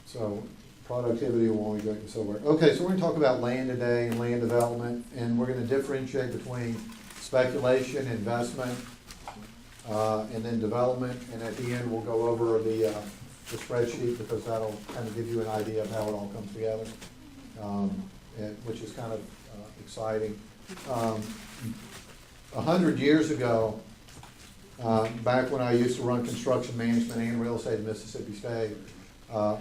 So productivity will only go to silver. Okay, so we're gonna talk about land today and land development, and we're gonna differentiate between speculation, investment, and then development, and at the end, we'll go over the spreadsheet, because that'll kind of give you an idea of how it all comes together, which is kind of exciting. 100 years ago, back when I used to run construction management and real estate in Mississippi State, a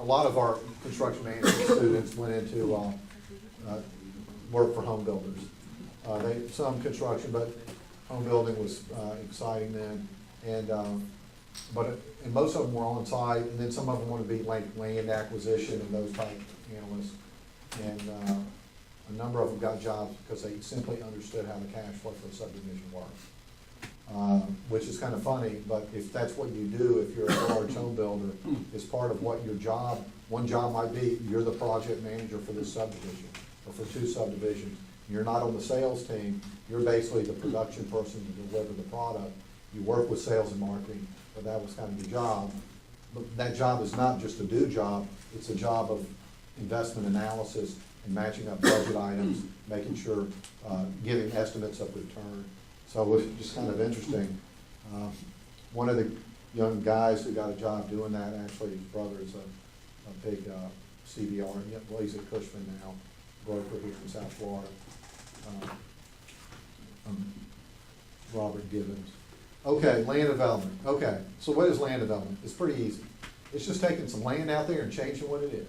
lot of our construction management students went into work for home builders. Some construction, but home building was exciting then, and most of them were on site, and then some of them wanted to be like land acquisition and those type analysts, and a number of them got jobs because they simply understood how the cash flow for a subdivision worked. Which is kind of funny, but if that's what you do, if you're a large home builder, it's part of what your job, one job might be, you're the project manager for this subdivision, or for two subdivisions. You're not on the sales team, you're basically the production person to deliver the product. You work with sales and marketing, but that was kind of your job. But that job is not just a do job, it's a job of investment analysis and matching up budget items, making sure, giving estimates of return. So it was just kind of interesting. One of the young guys who got a job doing that, actually his brother is a big CBR, well, he's at Cushman now, broker here in South Florida. Robert Gibbons. Okay, land development. Okay, so what is land development? It's pretty easy. It's just taking some land out there and changing what it is.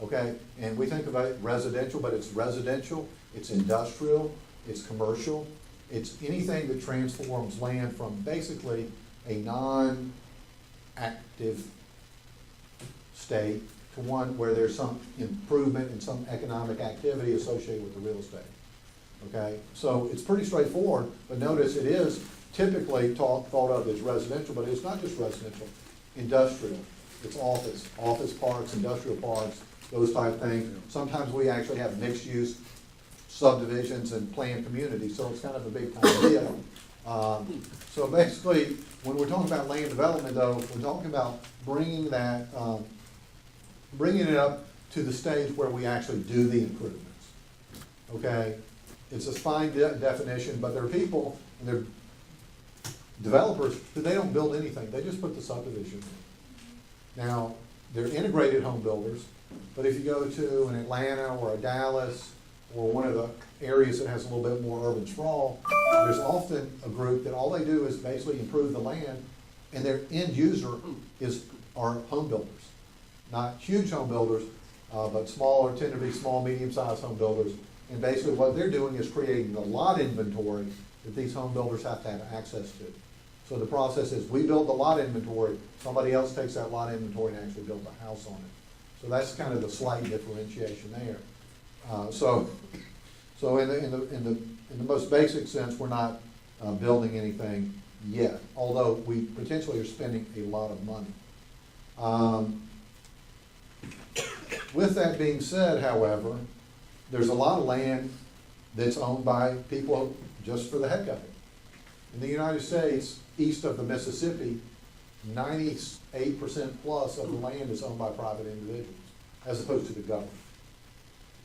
Okay, and we think about it residential, but it's residential, it's industrial, it's commercial, it's anything that transforms land from basically a non-active state to one where there's some improvement and some economic activity associated with the real estate. Okay, so it's pretty straightforward, but notice it is typically thought of as residential, but it's not just residential, industrial, it's office parks, industrial parks, those type of things. Sometimes we actually have mixed use subdivisions and planned communities, so it's kind of a big idea. So basically, when we're talking about land development though, we're talking about bringing that, bringing it up to the stage where we actually do the improvements. Okay, it's a fine definition, but there are people, and they're developers, who they don't build anything, they just put the subdivision in. Now, they're integrated home builders, but if you go to an Atlanta or a Dallas, or one of the areas that has a little bit more urban sprawl, there's often a group that all they do is basically improve the land, and their end user are home builders. Not huge home builders, but smaller, tend to be small, medium-sized home builders. And basically what they're doing is creating the lot inventory that these home builders have to have access to. So the process is, we build the lot inventory, somebody else takes that lot inventory and actually builds a house on it. So that's kind of the slight differentiation there. So in the most basic sense, we're not building anything yet, although we potentially are spending a lot of money. With that being said, however, there's a lot of land that's owned by people just for the heck of it. In the United States, east of the Mississippi, 98% plus of the land is owned by private individuals, as opposed to the government.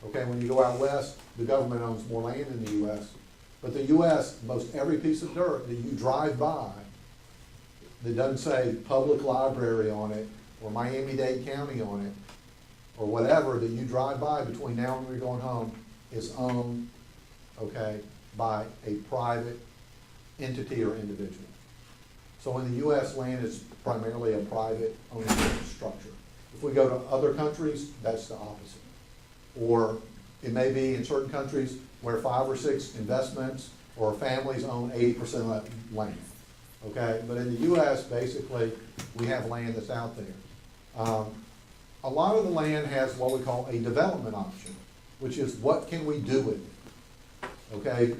Okay, when you go out west, the government owns more land in the U.S., but the U.S., most every piece of dirt that you drive by that doesn't say public library on it, or Miami-Dade County on it, or whatever that you drive by between now and when you're going home, is owned, okay, by a private entity or individual. So in the U.S., land is primarily a private ownership structure. If we go to other countries, that's the opposite. Or it may be in certain countries where 5 or 6 investments or families own 80% of that land. Okay, but in the U.S., basically, we have land that's out there. A lot of the land has what we call a development option, which is what can we do with it? Okay,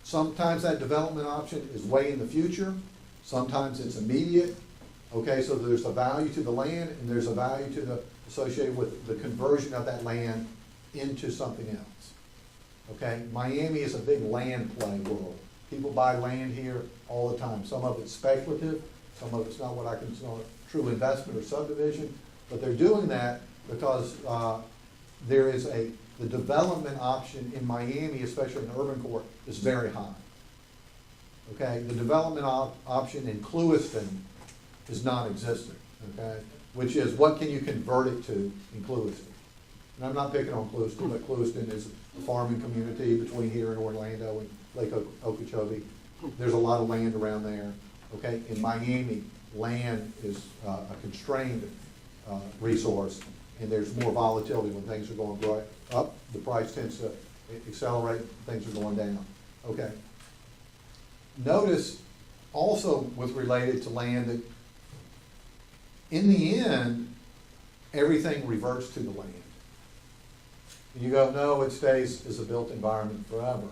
sometimes that development option is way in the future, sometimes it's immediate. Okay, so there's a value to the land, and there's a value to the associated with the conversion of that land into something else. Okay, Miami is a big land play world. People buy land here all the time. Some of it's speculative, some of it's not what I consider true investment or subdivision, But they're doing that because there is the development option in Miami, especially in the urban core, is very high. Okay, the development option in Clewiston is non-existent, okay? Which is, what can you convert it to in Clewiston? And I'm not picking on Clewiston, but Clewiston is a farming community between here and Orlando and Lake Okeechobee. There's a lot of land around there, okay? In Miami, land is a constrained resource, and there's more volatility when things are going up. The price tends to accelerate, things are going down, okay? Notice also with related to land that in the end, everything reverts to the land. And you go, no, it stays as a built environment forever.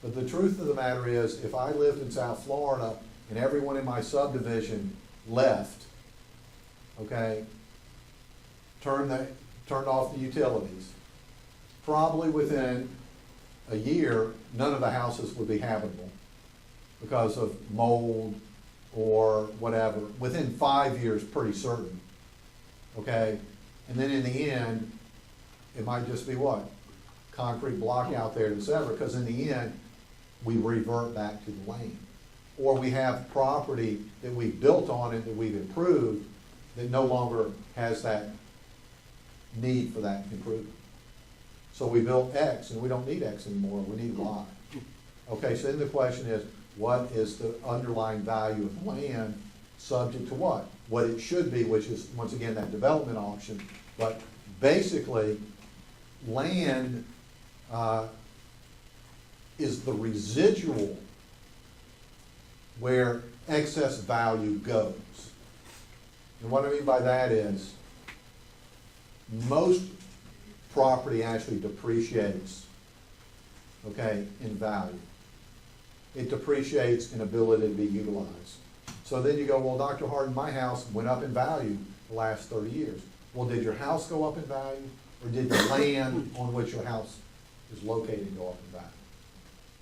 But the truth of the matter is, if I lived in South Florida and everyone in my subdivision left, okay, turned off the utilities, probably within a year, none of the houses would be habitable because of mold or whatever. Within 5 years, pretty certain, okay? And then in the end, it might just be what? Concrete block out there, etc. Because in the end, we revert back to the land. Or we have property that we've built on it, that we've improved, that no longer has that need for that improvement. So we built X and we don't need X anymore, we need Y. Okay, so then the question is, what is the underlying value of land subject to what? What it should be, which is, once again, that development option. But basically, land is the residual where excess value goes. And what I mean by that is, most property actually depreciates, okay, in value. It depreciates in ability to be utilized. So then you go, well, Dr. Harden, my house went up in value the last 30 years. Well, did your house go up in value, or did the land on which your house is located go up in value?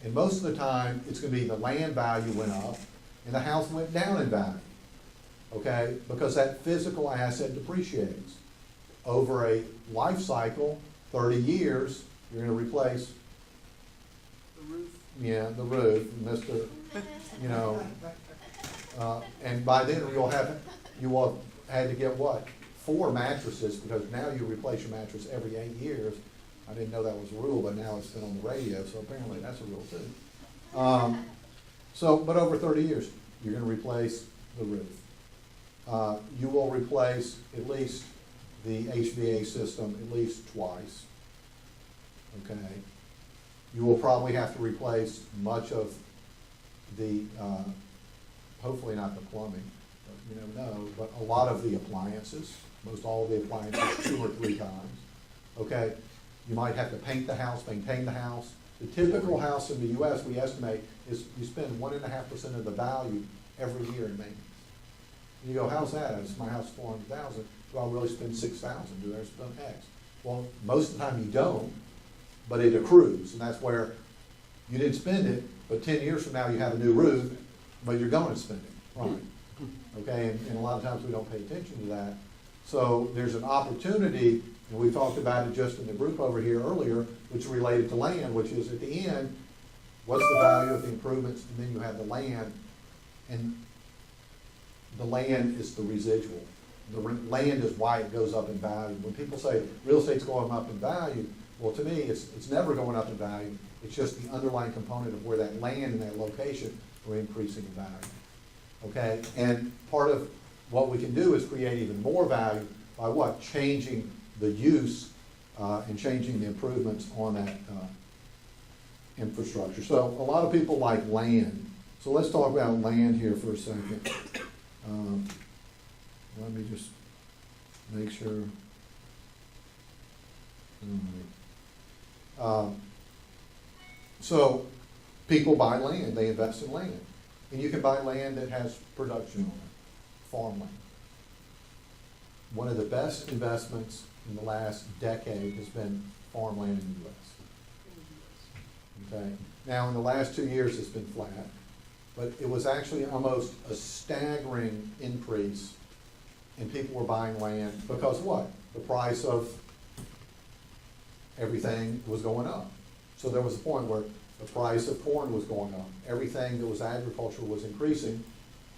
And most of the time, it's going to be the land value went up and the house went down in value, okay? Because that physical asset depreciates. Over a life cycle, 30 years, you're going to replace The roof. yeah, the roof, Mr., you know, and by then you will have had to get what? 4 mattresses, because now you replace your mattress every 8 years. I didn't know that was a rule, but now it's been on the radio, so apparently that's a rule too. But over 30 years, you're gonna replace the roof. You will replace at least the HVAC system at least twice, okay? You will probably have to replace much of the, hopefully not the plumbing, but you never know, but a lot of the appliances, most all of the appliances 2 or 3 times, okay? You might have to paint the house, maintain the house. The typical house in the US, we estimate, is you spend 1.5% of the value every year in maintenance. And you go, how's that? It's my house $400,000. Do I really spend $6,000? Do I spend X? Well, most of the time you don't, but it accrues, and that's where you didn't spend it, but 10 years from now you have a new roof, but you're going to spend it, right? Okay, and a lot of times we don't pay attention to that. So there's an opportunity, and we talked about it just in the group over here earlier, which related to land, which is at the end, what's the value of the improvements, and then you have the land, and the land is the residual. The land is why it goes up in value. When people say real estate's going up in value, well, to me, it's never going up in value. It's just the underlying component of where that land and that location are increasing in value. Okay, and part of what we can do is create even more value by what? Changing the use and changing the improvements on that infrastructure. So a lot of people like land. So let's talk about land here for a second. Let me just make sure. So people buy land, they invest in land. And you can buy land that has production on it, farmland. One of the best investments in the last decade has been farmland in the US. Okay. Now in the last 2 years it's been flat, but it was actually almost a staggering increase and people were buying land because what? The price of everything was going up. So there was a point where the price of corn was going up. Everything that was agriculture was increasing,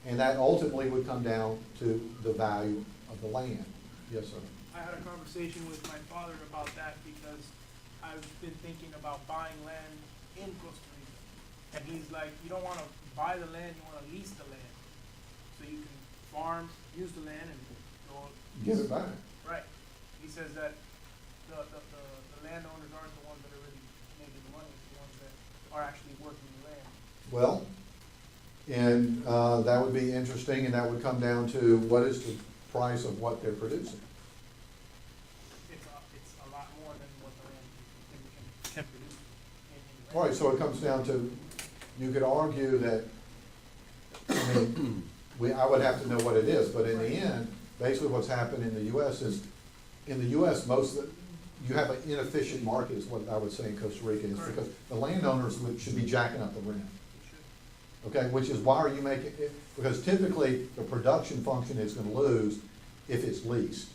and that ultimately would come down to the value of the land. Yes, sir. I had a conversation with my father about that because I've been thinking about buying land in Costa Rica. And he's like, you don't wanna buy the land, you wanna lease the land. So you can farm, use the land and go. Give it back. Right. He says that the landowners aren't the ones that are really making the money, it's the ones that are actually working the land. Well, and that would be interesting, and that would come down to what is the price of what they're producing. It's a lot more than what the land can produce. All right, so it comes down to, you could argue that, I mean, I would have to know what it is, but in the end, basically what's happened in the US is, in the US, you have an inefficient market is what I would say in Costa Rica, is because the landowners should be jacking up the rent. Okay, which is why are you making it, because typically the production function is gonna lose if it's leased.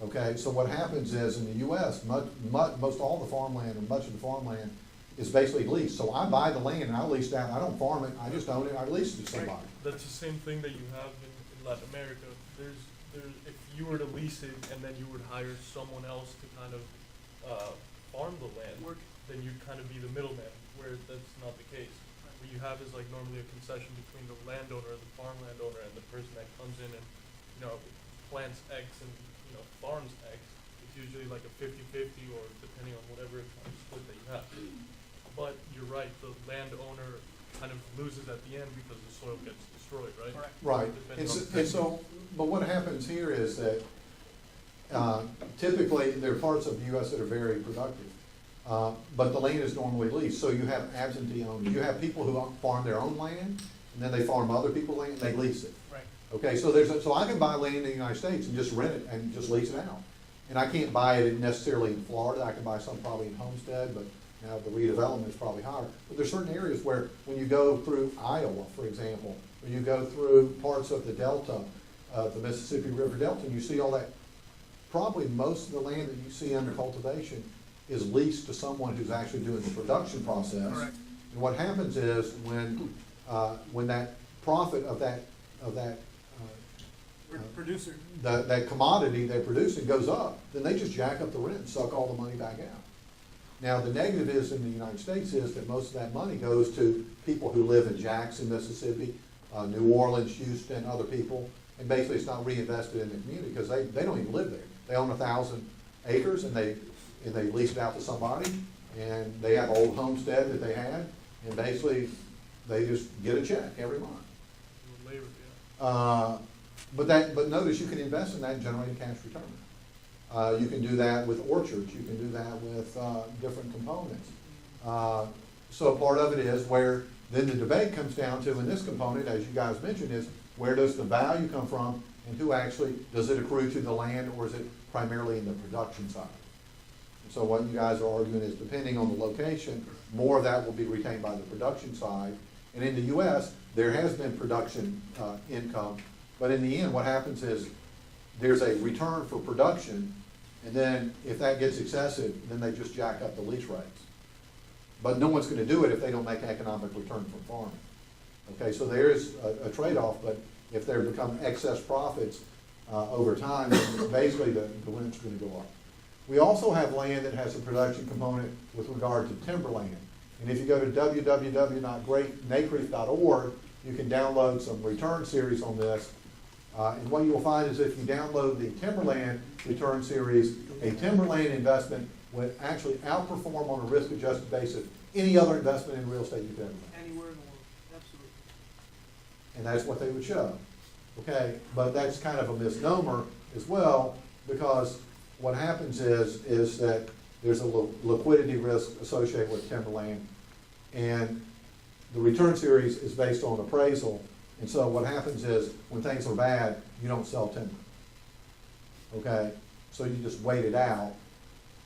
Okay, so what happens is in the US, most all the farmland and much of the farmland is basically leased. So I buy the land and I lease it out, I don't farm it, I just own it, I lease it to somebody. That's the same thing that you have in Latin America. If you were to lease it and then you would hire someone else to kind of farm the land, then you'd kind of be the middleman, where that's not the case. What you have is like normally a concession between the landowner, the farm landowner, and the person that comes in and, plants X and, farms X. It's usually like a 50-50 or depending on whatever kind of split that you have. But you're right, the landowner kind of loses at the end because the soil gets destroyed, right? Correct. Right, Depending on the and so, but what happens here is that typically there are parts of the US that are very productive, but the land is normally leased, so you have absentee owners. You have people who farm their own land, and then they farm other people's land, and they lease it. Right. Okay, so so I can buy land in the United States and just rent it and just lease it out. And I can't buy it necessarily in Florida, I can buy some probably in Homestead, but now the redevelopment is probably higher. But there's certain areas where, when you go through Iowa, for example, or you go through parts of the Delta, the Mississippi River Delta, and you see all that, probably most of the land that you see under cultivation is leased to someone who's actually doing the production process. Correct. And what happens is when that profit of that Producer. that commodity they're producing goes up, then they just jack up the rent and suck all the money back out. Now, the negative is in the United States is that most of that money goes to people who live in Jackson, Mississippi, New Orleans, Houston, other people, and basically it's not reinvested in the community because they don't even live there. They own 1,000 acres and they lease it out to somebody, and they have an old homestead that they had, and basically they just get a check every month. labor, yeah. But notice you can invest in that and generate a cash return. You can do that with orchards, you can do that with different components. So part of it is where then the debate comes down to, in this component, as you guys mentioned, is where does the value come from and who actually, does it accrue to the land or is it primarily in the production side? And so what you guys are arguing is depending on the location, more of that will be retained by the production side. And in the US, there has been production income, but in the end, what happens is there's a return for production, and then if that gets excessive, then they just jack up the lease rates. But no one's gonna do it if they don't make economic return from farming. Okay, so there is a trade-off, but if there become excess profits over time, then basically the rent's gonna go up. We also have land that has a production component with regard to timberland. And if you go to www.nacreef.org, you can download some return series on this. And what you'll find is if you download the timberland return series, a timberland investment would actually outperform on a risk-adjusted basis any other investment in real estate you could ever make. Anywhere in the world, absolutely. And that's what they would show. Okay, but that's kind of a misnomer as well, because what happens is that there's a liquidity risk associated with timberland, and the return series is based on appraisal. And so what happens is when things are bad, you don't sell timber. Okay, so you just wait it out.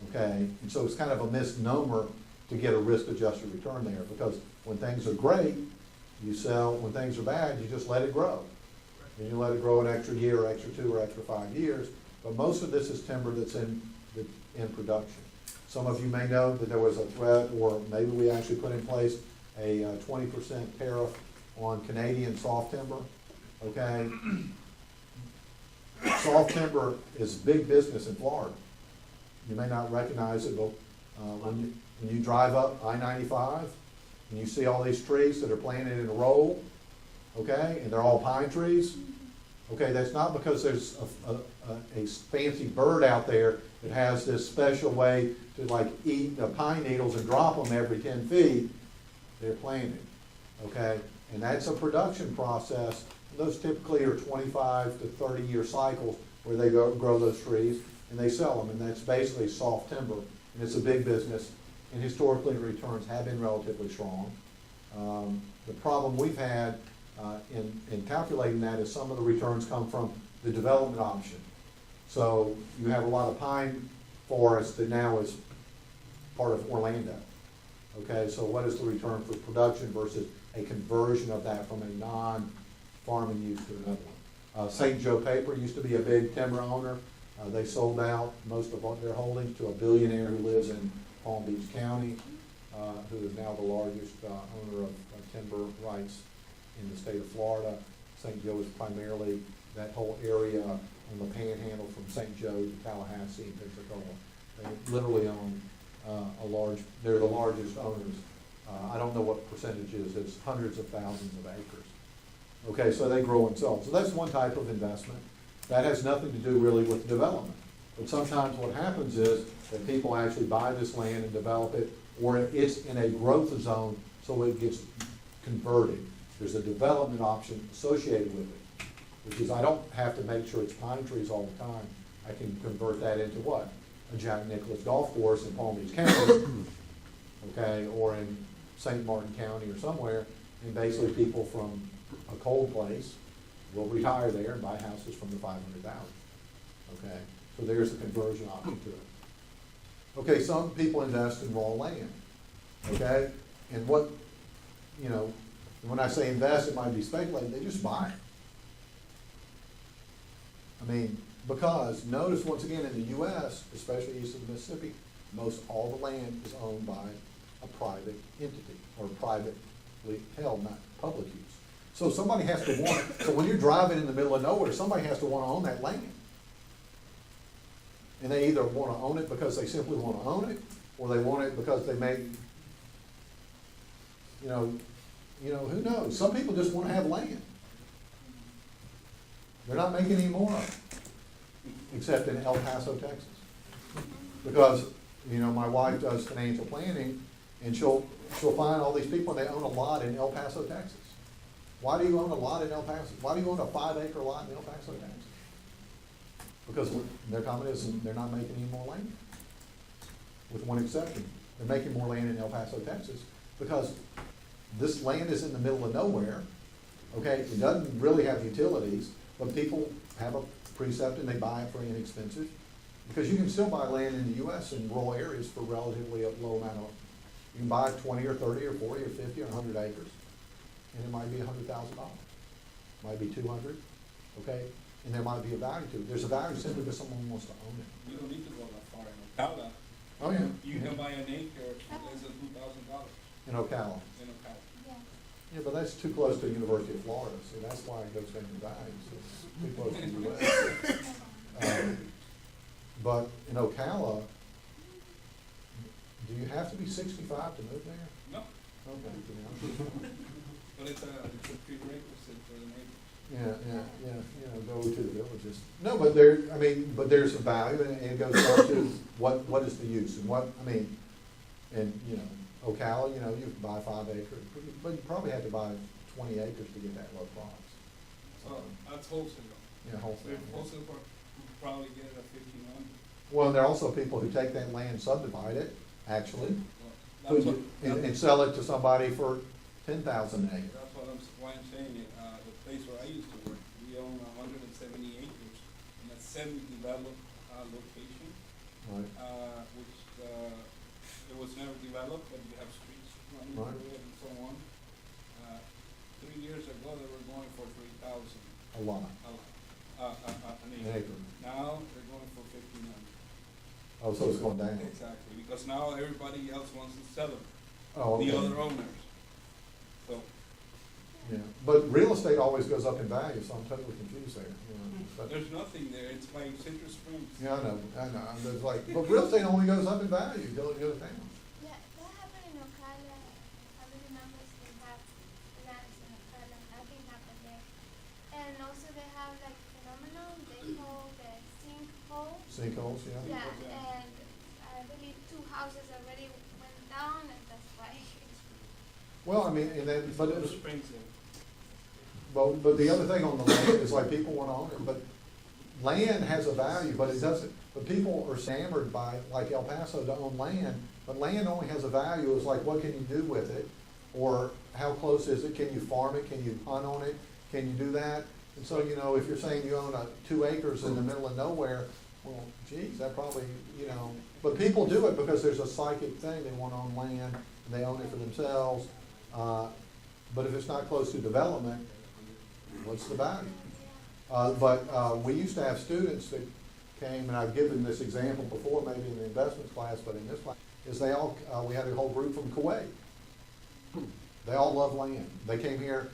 Okay, and so it's kind of a misnomer to get a risk-adjusted return there, because when things are great, you sell. When things are bad, you just let it grow. and you let it grow an extra year, or extra 2, or extra 5 years. But most of this is timber that's in production. Some of you may know that there was a threat, or maybe we actually put in place a 20% tariff on Canadian soft timber, okay? Soft timber is big business in Florida. You may not recognize it, but when you drive up I-95 and you see all these trees that are planted in a row, okay, and they're all pine trees, okay, that's not because there's a fancy bird out there that has this special way to like eat the pine needles and drop them every 10 feet. They're planted, okay? And that's a production process. Those typically are 25 to 30-year cycles where they grow those trees and they sell them. And that's basically soft timber. And it's a big business. And historically, the returns have been relatively strong. The problem we've had in calculating that is some of the returns come from the development option. So you have a lot of pine forest that now is part of Orlando. Okay, so what is the return for production versus a conversion of that from a non-farming use to another one? St. Joe Paper used to be a big timber owner. They sold out most of their holdings to a billionaire who lives in Palm Beach County, who is now the largest owner of timber rights in the state of Florida. St. Joe is primarily that whole area on the panhandle from St. Joe to Tallahassee and Pensacola. They literally own they're the largest owners. I don't know what percentage is, it's hundreds of thousands of acres. Okay, so they grow and sell. So that's one type of investment. That has nothing to do really with development. But sometimes what happens is that people actually buy this land and develop it, or it's in a growth zone, so it gets converted. There's a development option associated with it, which is I don't have to make sure it's pine trees all the time. I can convert that into what? A Jack Nicklaus golf course in Palm Beach County, okay, or in St. Martin County or somewhere, and basically people from a cold place will retire there and buy houses from the 500,000, okay? So there's a conversion option to it. Okay, some people invest in raw land, okay? And what, when I say invest, it might be speculating, they just buy it. I mean, because notice once again in the US, especially east of the Mississippi, most all the land is owned by a private entity or privately held, not public use. So somebody has to want it. So when you're driving in the middle of nowhere, somebody has to want to own that land. And they either want to own it because they simply want to own it, or they want it because they may, who knows? Some people just want to have land. They're not making any more of it, except in El Paso, Texas. Because, my wife does financial planning, and she'll find all these people, and they own a lot in El Paso, Texas. Why do you own a lot in El Paso? Why do you own a 5-acre lot in El Paso, Texas? Because their comment is they're not making any more land. With one exception, they're making more land in El Paso, Texas, because this land is in the middle of nowhere, okay? It doesn't really have utilities, but people have a precept and they buy it for inexpensive. Because you can still buy land in the US in rural areas for relatively a low amount of, you can buy 20 or 30 or 40 or 50 or 100 acres, and it might be $100,000, might be 200, okay? And there might be a value to it. There's a value simply because someone wants to own it. You don't need to go that far in Ocala. Oh, yeah. You can buy an acre for less than $2,000 In Ocala. in Ocala. Yeah, but that's too close to the University of Florida, so that's why it goes down in value, so it's too close to the US. But in Ocala, do you have to be 65 to move there? No, Okay. but it's a prerequisite for the neighbor. Yeah, go to the villages. No, but there's some value, and it goes down to what is the use, and Ocala, you can buy 5 acres, but you probably have to buy 20 acres to get that low price. So that's wholesale. Yeah, wholesale. If wholesale would probably get it at 1,500. Well, there are also people who take that land, subdivide it, actually, Well, that's what, and sell it to somebody for 10,000 an acre. that's what why I'm saying it. The place where I used to work, we own 170 acres in a semi-developed location, Right. which it was never developed, but you have streets running Right. through it and so on. 3 years ago, they were going for 3,000. a lot, an an acre. acre. Now, they're going for 1,500. Oh, so it's going down. Exactly, because now everybody else wants to sell them, Oh, the okay. other owners. So, Yeah, but real estate always goes up in value, so I'm totally confused there, you know. But, there's nothing there, it's like Citrus Springs. yeah, I know, I'm just like, but real estate only goes up in value, it goes down. Yeah, that happened in Ocala. Family members, they have lands in Ocala. Nothing happened there. And also they have like phenomenon they call the sinkhole. Sinkholes, yeah? Yeah, Yeah. and I believe 2 houses already went down, and that's why it's. Well, I mean, and then, but it Citrus was, Springs, yeah. but the other thing on the land is like people want to own it, but land has a value, but it doesn't, but people are enamored by, like El Paso, to own land, but land only has a value, it's like, what can you do with it? Or how close is it, can you farm it, can you hunt on it, can you do that? And so, you know, if you're saying you own 2 acres in the middle of nowhere, well, geez, that probably, you know, but people do it because there's a psychic thing, they want to own land, and they own it for themselves. But if it's not close to development, what's the value? But we used to have students that came, and I've given this example before, maybe in the investments class, but in this class, is they all, we had a whole group from Kuwait. They all love land. They came here,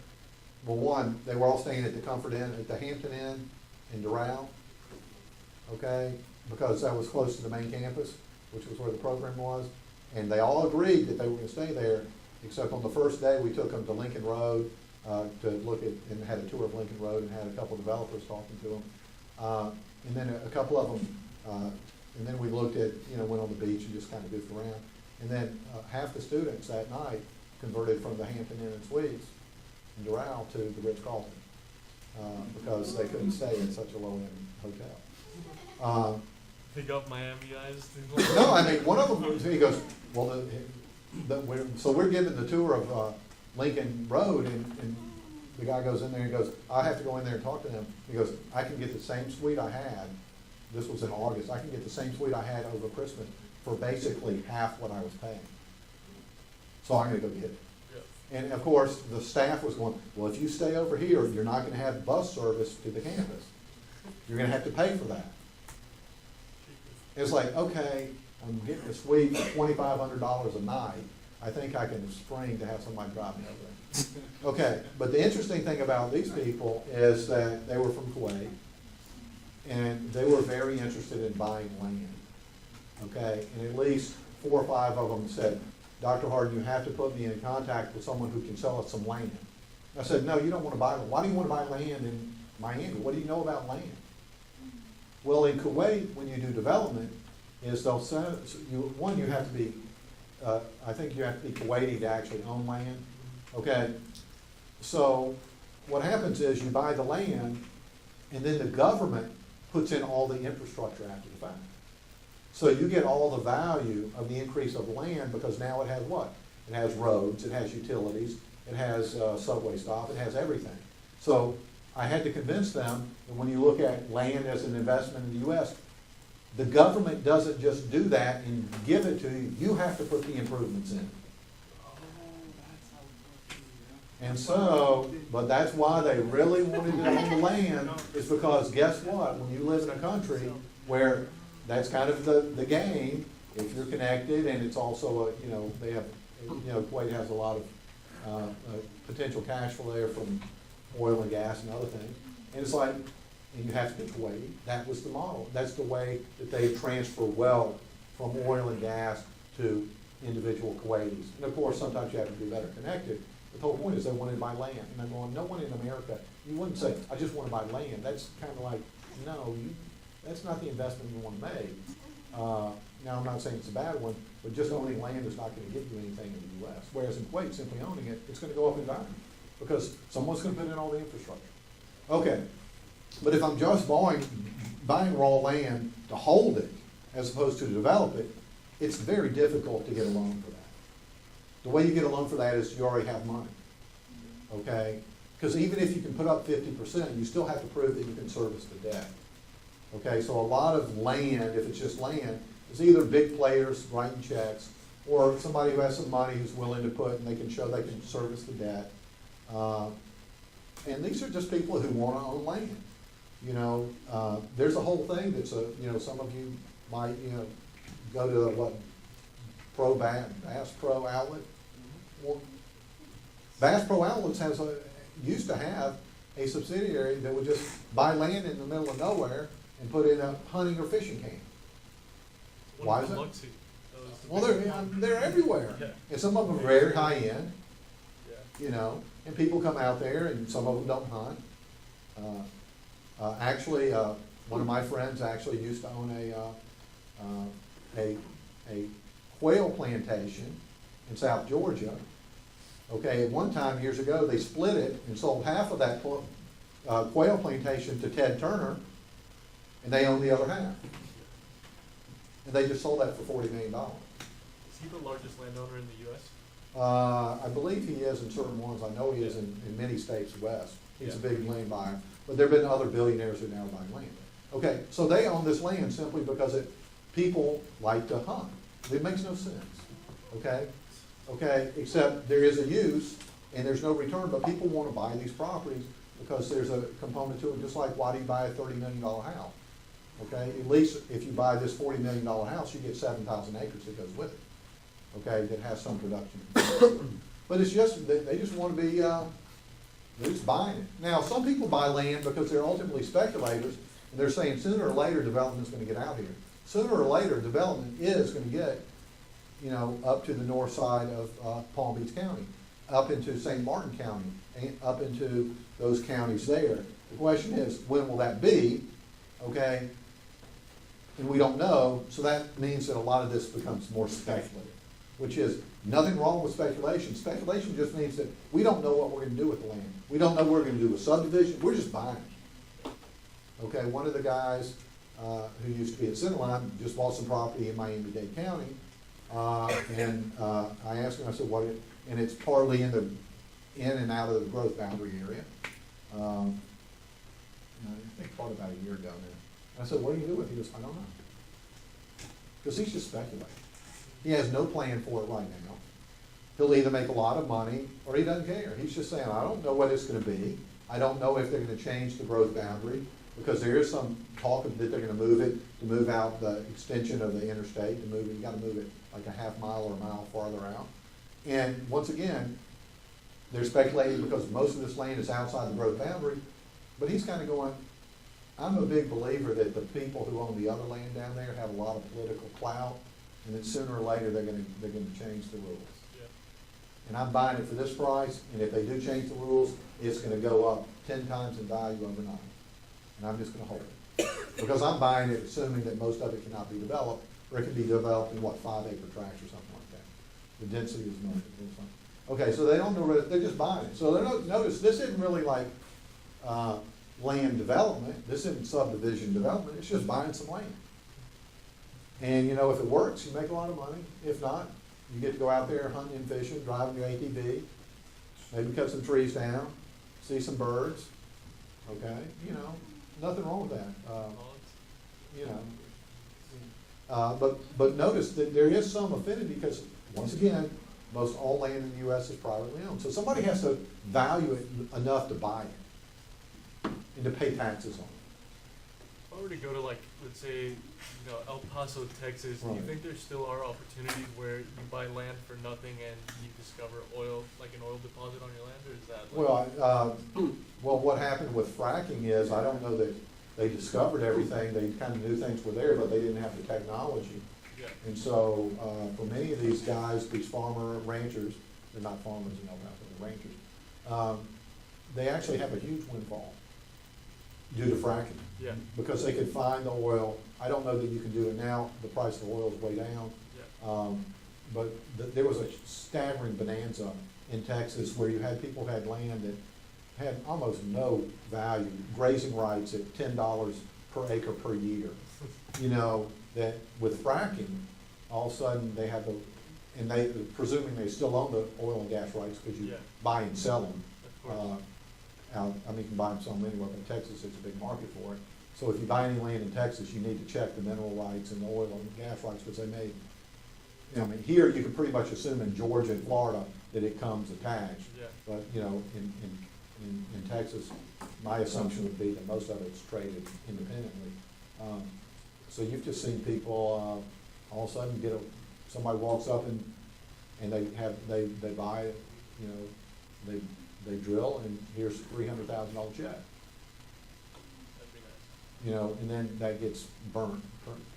well, one, they were all staying at the Comfort Inn, at the Hampton Inn in Doral, okay, because that was close to the main campus, which was where the program was, and they all agreed that they were gonna stay there, except on the first day, we took them to Lincoln Road, to look at, and had a tour of Lincoln Road, and had a couple of developers talking to them. And then a couple of them, and then we looked at, you know, went on the beach and just kind of goofed around. And then half the students that night converted from the Hampton Inn and Suites in Doral to the Ritz-Carlton, because they couldn't stay in such a low-end hotel. They got Miami-ized. No, I mean, one of them, he goes, well, so we're given the tour of Lincoln Road, and the guy goes in there and goes, I have to go in there and talk to them. He goes, I can get the same suite I had, this was in August, I can get the same suite I had over Christmas for basically half what I was paying. So I'm gonna go get it. Yeah. And of course, the staff was going, well, if you stay over here, you're not gonna have bus service to the campus. You're gonna have to pay for that. It's like, okay, I'm getting a suite for $2,500 a night. I think I can spring to have somebody drive me over there. Okay, but the interesting thing about these people is that they were from Kuwait, and they were very interested in buying land. Okay, and at least 4 or 5 of them said, Dr. Harden, you have to put me in contact with someone who can sell us some land. I said, no, you don't want to buy land. Why do you want to buy land in Miami? What do you know about land? Well, in Kuwait, when you do development, is they'll send, you have to be, I think you have to be Kuwaiti to actually own land. Okay, so what happens is you buy the land, and then the government puts in all the infrastructure after the fact. So you get all the value of the increase of land, because now it has what? It has roads, it has utilities, it has subway stop, it has everything. So I had to convince them that when you look at land as an investment in the U.S., the government doesn't just do that and give it to you, you have to put the improvements in. And so, but that's why they really wanted to own the land, is because guess what? When you live in a country where that's kind of the game, if you're connected, and it's also a, you know, they have, you know, Kuwait has a lot of potential cash flow there from oil and gas and other things. And it's like, and you have to be Kuwaiti. That was the model. That's the way that they transfer wealth from oil and gas to individual Kuwaitis. And of course, sometimes you have to be better connected. But the whole point is they wanted to buy land. And I'm going, no one in America, you wouldn't say, I just want to buy land. That's kind of like, no, that's not the investment you want to make. Now, I'm not saying it's a bad one, but just owning land is not going to get you anything in the U.S. Whereas in Kuwait, simply owning it, it's going to go up in value because someone's going to put in all the infrastructure. Okay, but if I'm just buying raw land to hold it as opposed to develop it, it's very difficult to get a loan for that. The way you get a loan for that is you already have money, okay? Because even if you can put up 50%, you still have to prove that you can service the debt. Okay, so a lot of land, if it's just land, is either big players writing checks or somebody who has some money who's willing to put, and they can show they can service the debt. and these are just people who wanna own land. You know, there's a whole thing that's you know, some of you might, you know, go to what, Bass Pro Outlet. Well, Bass Pro Outlets used to have a subsidiary that would just buy land in the middle of nowhere and put in a hunting or fishing camp. Why is it? Biloxi. Well, they're everywhere. Yeah. And some of them are very high end, Yeah. you know, and people come out there and some of them don't hunt. Actually, one of my friends actually used to own a quail plantation in South Georgia. Okay, at one time, years ago, they split it and sold half of that quail plantation to Ted Turner, and they owned the other half. And they just sold that for $40 million. Is he the largest landowner in the US? I believe he is in certain ones. I know he is in many states west. He's a Yeah. big land buyer. But there have been other billionaires who now buy land. Okay, so they own this land simply because people like to hunt. It makes no sense, okay? Okay, except there is a use and there's no return, but people want to buy these properties because there's a component to it, just like why do you buy a $30 million house? Okay, at least if you buy this $40 million house, you get 7,000 acres that goes with it, okay, that has some production. But it's just, they just want to be, they're just buying it. Now, some people buy land because they're ultimately speculators, and they're saying sooner or later development's gonna get out here. Sooner or later, development is gonna get, you know, up to the north side of Palm Beach County, up into St. Martin County, and up into those counties there. The question is, when will that be, okay? And we don't know, so that means that a lot of this becomes more speculative, which is nothing wrong with speculation. Speculation just means that we don't know what we're gonna do with the land. We don't know what we're gonna do with subdivision, we're just buying it. Okay, one of the guys who used to be at Cineline just bought some property in Miami-Dade County. And I asked him, I said, and it's partly in and out of the growth boundary area. I think probably about a year ago now. I said, what do you do with it? He goes, I don't know. Because he's just speculating. He has no plan for it right now. He'll either make a lot of money or he doesn't care. He's just saying, I don't know what it's gonna be. I don't know if they're gonna change the growth boundary, because there is some talk that they're gonna move it, to move out the extension of the interstate, to move it, you gotta move it like a half mile or a mile farther out. And once again, they're speculating because most of this land is outside the growth boundary, but he's kinda going, I'm a big believer that the people who own the other land down there have a lot of political clout, and that sooner or later they're gonna change the rules. Yeah. And I'm buying it for this price, and if they do change the rules, it's gonna go up 10 times in value overnight. And I'm just gonna hold it. Because I'm buying it assuming that most of it cannot be developed, or it can be developed in 5-acre tracts or something like that. The density is not. Okay, so they don't know, they're just buying it. So notice, this isn't really like, land development, this isn't subdivision development, it's just buying some land. And you know, if it works, you make a lot of money. If not, you get to go out there hunting and fishing, driving your ATV, maybe cut some trees down, see some birds, okay? You know, nothing wrong with that, you know. But notice that there is some affinity because, once again, most all land in the US is privately owned. So somebody has to value it enough to buy it and to pay taxes on it. If I were to go to like, let's say, El Paso, Texas, do you Right. think there still are opportunities where you buy land for nothing and you discover oil, like an oil deposit on your land, or is that like? Well, what happened with fracking is, I don't know that they discovered everything, they kind of knew things were there, but they didn't have the technology. Yeah. And so, for many of these guys, these ranchers, they're not farmers in El Paso, they're ranchers, they actually have a huge windfall due to fracking. Yeah. Because they could find the oil. I don't know that you can do it now, the price of oil is way down. Yeah. But there was a staggering bonanza in Texas where you had people who had land that had almost no value, grazing rights at $10 per acre per year. You know, that with fracking, all of a sudden they have and they, presuming they still own the oil and gas rights because you Yeah. buy and sell them. Of course. You can buy and sell them anywhere, but in Texas, it's a big market for it. So if you buy any land in Texas, you need to check the mineral rights and the oil and gas rights, because they may, I mean, here you can pretty much assume in Georgia and Florida that it comes attached. Yeah. But, you know, in in Texas, my assumption would be that most of it's traded independently. So you've just seen people, all of a sudden somebody walks up and they buy, you know, they drill and here's $300,000 check. That'd be nice. You know, and then that gets burnt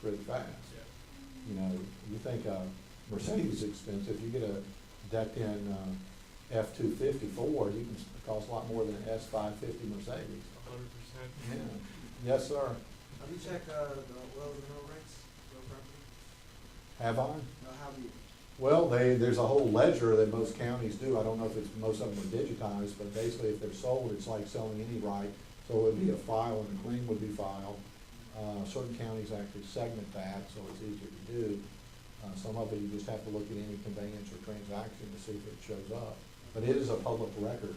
pretty fast. Yeah. You know, you think Mercedes is expensive, you get a decked-in F-250 Ford, you can cost a lot more than an S-550 Mercedes. 100%. Yeah, yes, sir. Have you checked the wells and mill rates, real property? Have I? No, have you? Well, there's a whole ledger that most counties do. I don't know if most of them are digitized, but basically if they're sold, it's like selling any right. So it would be a file and a claim would be filed. Certain counties actually segment that, so it's easier to do. Some of it, you just have to look at any conveyance or transaction to see if it shows up. But it is a public record,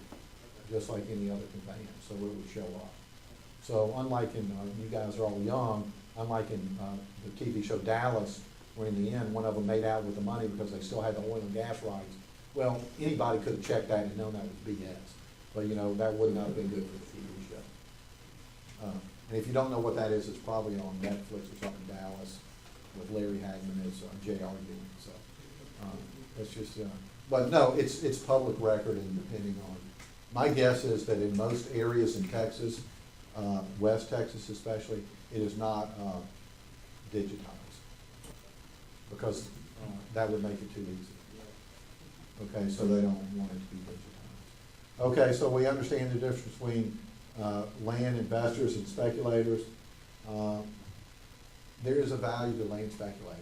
just like any other conveyance, so it would show up. So unlike in, you guys are all young, unlike in the TV show Dallas, where in the end, one of them made out with the money because they still had the oil and gas rights. Well, anybody could have checked that and known that was BS. But, you know, that would not have been good for the TV show. And if you don't know what that is, it's probably on Netflix or something, Dallas, with Larry Hagman as J.R. Ewing. So it's just, but no, it's public record, and depending on, my guess is that in most areas in Texas, West Texas especially, it is not digitized, because that would make it too easy. Okay, so they don't want it to be digitized. Okay, so we understand the difference between land investors and speculators. There is a value to land speculators.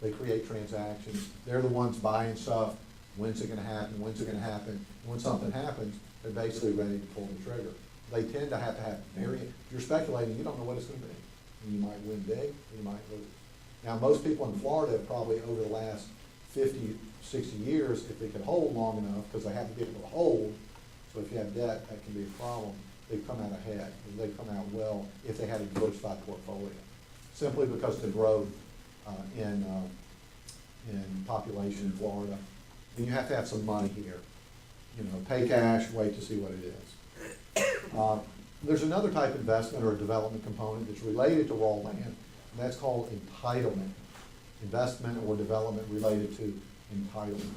They create transactions. They're the ones buying stuff. When's it gonna happen? When's it gonna happen? When something happens, they're basically ready to pull the trigger. They tend to have if you're speculating, you don't know what it's gonna be. And you might win big, you might lose. Now, most people in Florida have probably over the last 50, 60 years, if they could hold long enough, because they have to be able to hold, so if you have debt, that can be a problem, they've come out ahead. They've come out well if they had a diversified portfolio. Simply because the growth in population in Florida, and you have to have some money here. You know, pay cash, wait to see what it is. There's another type of investment or development component that's related to raw land, and that's called entitlement. Investment or development related to entitlement.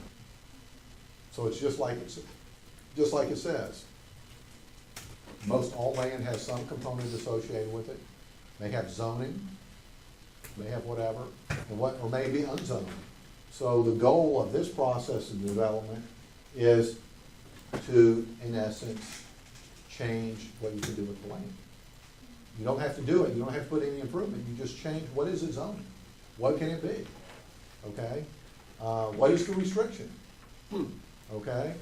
So it's just like it says. Most all land has some component associated with it. They have zoning, they have whatever, or maybe unzoned. So the goal of this process of development is to, in essence, change what you can do with the land. You don't have to do it, you don't have to put any improvement, you just change, what is it zoning? What can it be? Okay? What is the restriction? Okay?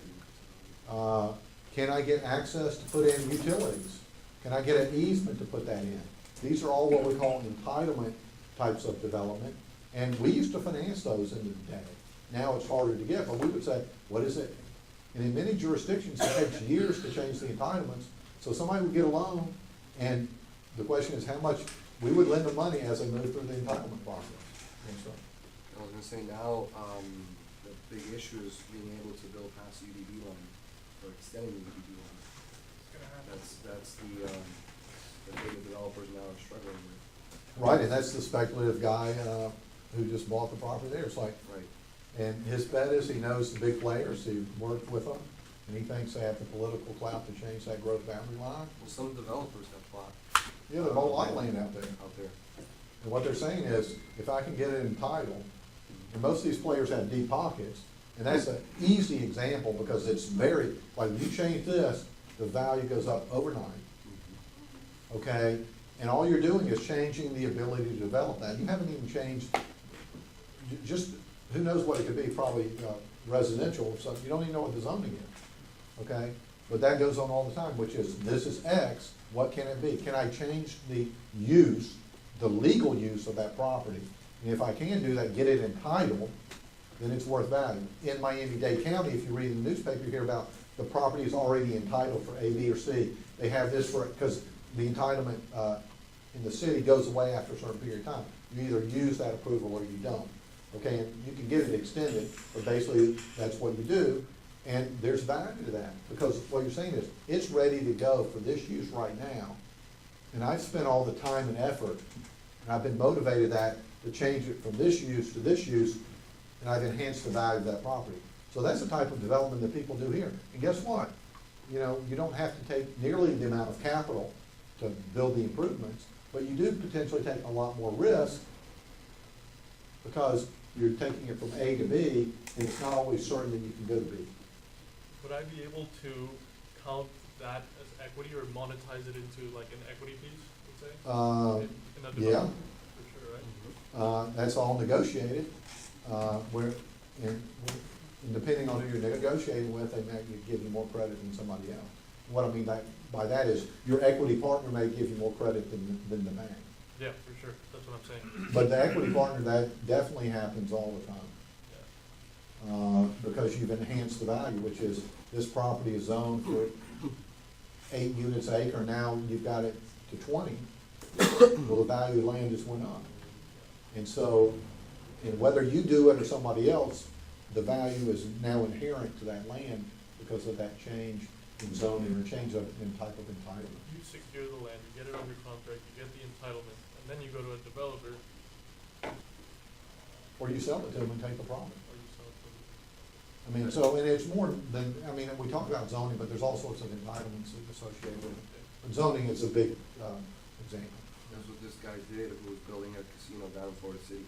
Can I get access to put in utilities? Can I get an easement to put that in? These are all what we call entitlement types of development, and we used to finance those in the day. Now it's harder to get, but we would say, what is it? And in many jurisdictions, it takes years to change the entitlements, so somebody would get a loan, and the question is how much, we would lend the money as they move through the entitlement process. Yes, sir. I was gonna say now, the big issue is being able to build past the UDB line, or extending the UDB line. It's gonna happen. That's the thing the developers now are struggling with. Right, and that's the speculative guy who just bought the property there. It's like, Right. and his bet is he knows the big players, he worked with them, and he thinks they have the political clout to change that growth boundary line. Well, some developers have plot Yeah, there's a whole lot of land out there. out there. And what they're saying is, if I can get it entitled, and most of these players have deep pockets, and that's an easy example because it's very, like you change this, the value goes up overnight. Okay? And all you're doing is changing the ability to develop that. You haven't even changed, just, who knows what it could be, probably residential, so you don't even know what the zoning is. Okay? But that goes on all the time, which is, this is X, what can it be? Can I change the use, the legal use of that property? And if I can do that, get it entitled, then it's worth value. In Miami-Dade County, if you read in the newspaper, you hear about the property is already entitled for A, B, or C. They have this for, because the entitlement in the city goes away after a certain period of time. You either use that approval or you don't. Okay, and you can get it extended, but basically that's what you do. And there's value to that, because what you're saying is, it's ready to go for this use right now. And I've spent all the time and effort, and I've been motivated that, to change it from this use to this use, and I've enhanced the value of that property. So that's the type of development that people do here. And guess what? You know, you don't have to take nearly the amount of capital to build the improvements, but you do potentially take a lot more risk, because you're taking it from A to B, and it's not always certain that you can go to B. Would I be able to count that as equity or monetize it into like an equity piece, let's say? In a Yeah. development, for sure, right? That's all negotiated, and depending on who you're negotiating with, they may give you more credit than somebody else. What I mean by that is, your equity partner may give you more credit than the bank. Yeah, for sure, that's what I'm saying, But the equity partner, that definitely happens all the time. yeah. Because you've enhanced the value, which is, this property is zoned for 8 units an acre, now you've got it to 20. Well, the value of the land just went up. And so, and whether you do it or somebody else, the value is now inherent to that land because of that change in zoning or change in type of entitlement. You secure the land, you get it under contract, you get the entitlement, and then you go to a developer, Or you sell it to them and take the profit. or you sell it to them. I mean, so, and it's more than, I mean, we talk about zoning, but there's all sorts of entitlements associated with it. But zoning is a big, example. That's what this guy did, who was building a casino down in Florida City.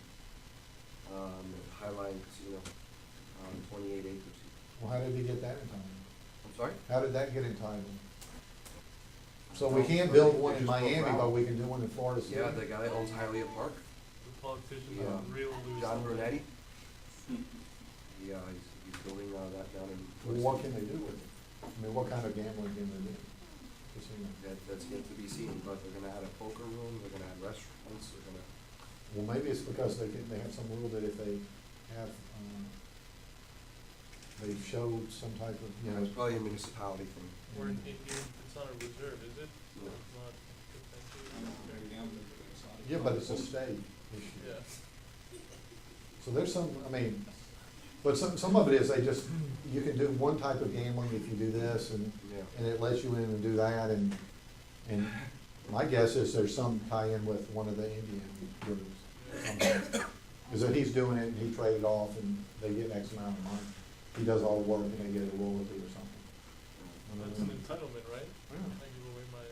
Highline Casino, 28 acres. Well, how did he get that entitled? I'm sorry? How did that get entitled? So we can't build one in Miami, but we can do one in Florida City? Yeah, the guy owns Hialeah Park, The politicians Yeah. are real loose. John on that. Brunetti. Yeah, he's building that down in Well, Florida what City. can they do with it? I mean, what kind of gambling can they do? Casino. That's yet to be seen, but they're gonna add a poker room, they're gonna add restaurants, they're gonna, Well, maybe it's because they have some rule that if they have, they showed some type of, you know, it's probably a municipality thing. Or in Indian, it's not a reserve, is it? No. It's not They're gambling for the exotic. yeah, but it's a state issue. yeah. So there's some, I mean, but some of it is they just, you can do one type of gambling if you do this, and Yeah. it lets you in and do that, and my guess is there's some tie-in with one of the Indian groups. Is that he's doing it, and he traded off, and they get X amount of money. He does all the work, and they get a royalty or something. That's an entitlement, right? Yeah. I give away my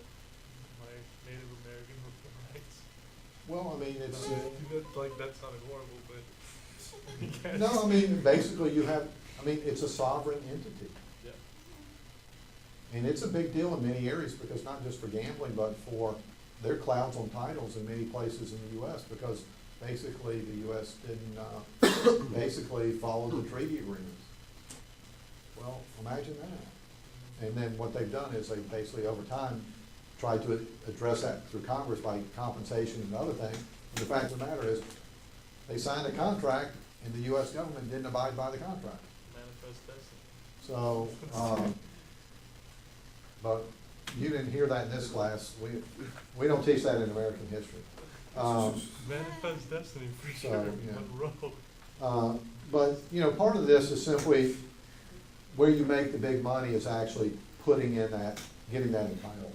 Native American rights. Well, I mean, it's, That's like, that sounded horrible, but I guess. no, I mean, basically you have, I mean, it's a sovereign entity. Yeah. And it's a big deal in many areas, because not just for gambling, but for, there are clouds on titles in many places in the US, because basically the US didn't, basically follow the treaty agreements. Well, imagine that. And then what they've done is they basically over time tried to address that through Congress by compensation and other things. And the fact of the matter is, they signed a contract and the US government didn't abide by the contract. Manifest destiny. So, but you didn't hear that in this class. We don't teach that in American history. Manifest destiny for So, sure, yeah. Monroe. But, you know, part of this is simply where you make the big money is actually putting in that, getting that entitled.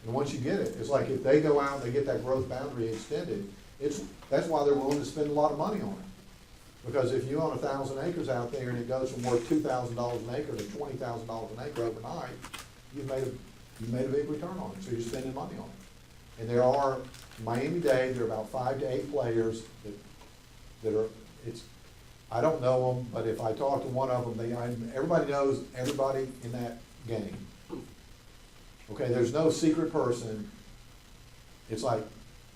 And once you get it, it's like if they go out and they get that growth boundary extended, that's why they're willing to spend a lot of money on it. Because if you own 1,000 acres out there and it goes from worth $2,000 an acre to $20,000 an acre overnight, you've made a big return on it, so you're spending money on it. And there are, Miami-Dade, there are about 5 to 8 players that are, I don't know them, but if I talk to one of them, everybody knows everybody in that game. Okay, there's no secret person. It's like,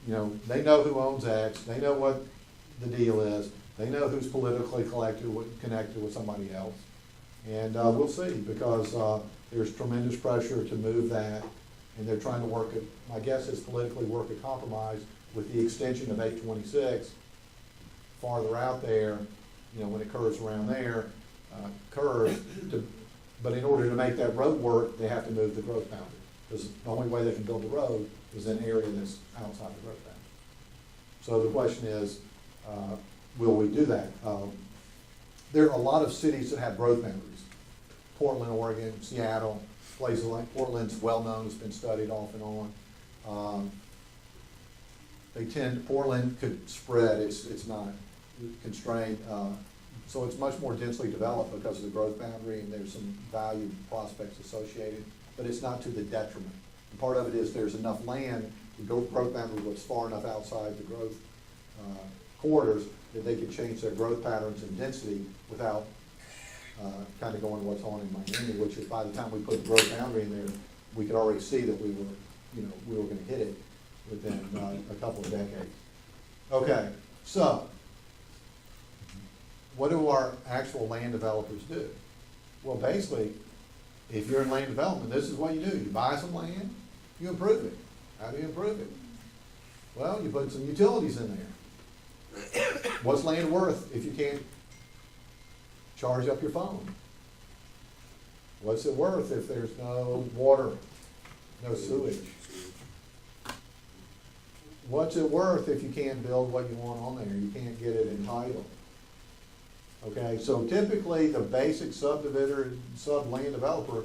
you know, they know who owns X, they know what the deal is, they know who's politically connected with somebody else. And we'll see, because there's tremendous pressure to move that, and they're trying to work it, my guess is politically work a compromise with the extension of 826 farther out there, you know, when it curves around there, but in order to make that road work, they have to move the growth boundary. Because the only way they can build the road is in an area that's outside the growth boundary. So the question is, will we do that? There are a lot of cities that have growth boundaries. Portland, Oregon, Seattle, places like Portland's well-known, it's been studied off and on. Portland could spread, it's not constrained, so it's much more densely developed because of the growth boundary, and there's some value prospects associated, but it's not to the detriment. And part of it is there's enough land, the growth boundary looks far enough outside the growth corridors that they could change their growth patterns and density without kind of going what's on in Miami, which is by the time we put the growth boundary in there, we could already see that we were gonna hit it within a couple of decades. Okay, so what do our actual land developers do? Well, basically, if you're in land development, this is what you do. You buy some land, you improve it. How do you improve it? Well, you put some utilities in there. What's land worth if you can't charge up your phone? What's it worth if there's no water, no sewage? What's it worth if you can't build what you want on there? You can't get it entitled. Okay, so typically the basic subdivider, sub-land developer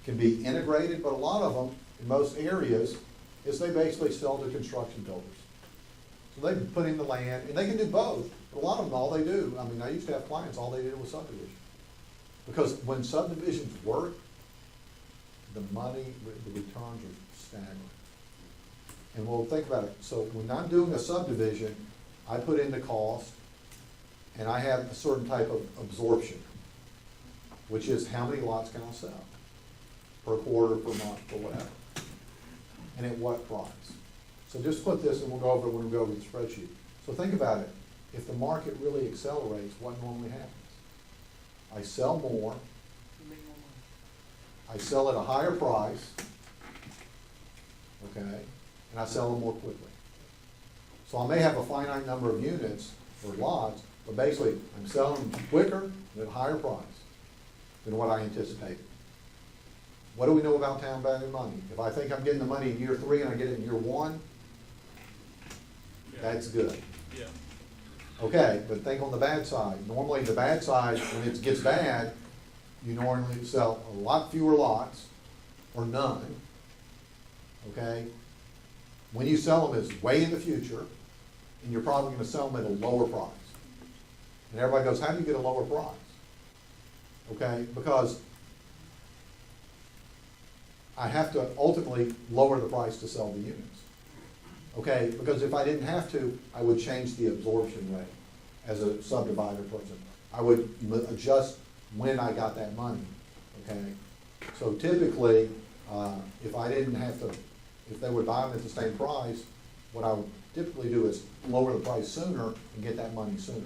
can be integrated, but a lot of them, in most areas, is they basically sell to construction builders. So they put in the land, and they can do both, but a lot of them, all they do, I mean, I used to have clients, all they did was subdivision. Because when subdivisions work, the money, the returns are staggering. And we'll think about it. So when I'm doing a subdivision, I put in the cost, and I have a certain type of absorption, which is how many lots can I sell per quarter, per month, or whatever, and at what price. So just put this, and we'll go over it when we go over the spreadsheet. So think about it. If the market really accelerates, what normally happens? I sell more, You make more money. I sell at a higher price, okay, and I sell them more quickly. So I may have a finite number of units or lots, but basically, I'm selling them quicker and at a higher price than what I anticipated. What do we know about town value money? If I think I'm getting the money in year 3 and I get it in year 1, that's good. Yeah. Okay, but think on the bad side. Normally, the bad side, when it gets bad, you normally sell a lot fewer lots or none. Okay? When you sell them, it's way in the future, and you're probably going to sell them at a lower price. And everybody goes, how do you get a lower price? Okay, because I have to ultimately lower the price to sell the units. Okay, because if I didn't have to, I would change the absorption rate as a subdivider person. I would adjust when I got that money, okay? So typically, if I didn't have to, if they would buy them at the same price, what I would typically do is lower the price sooner and get that money sooner.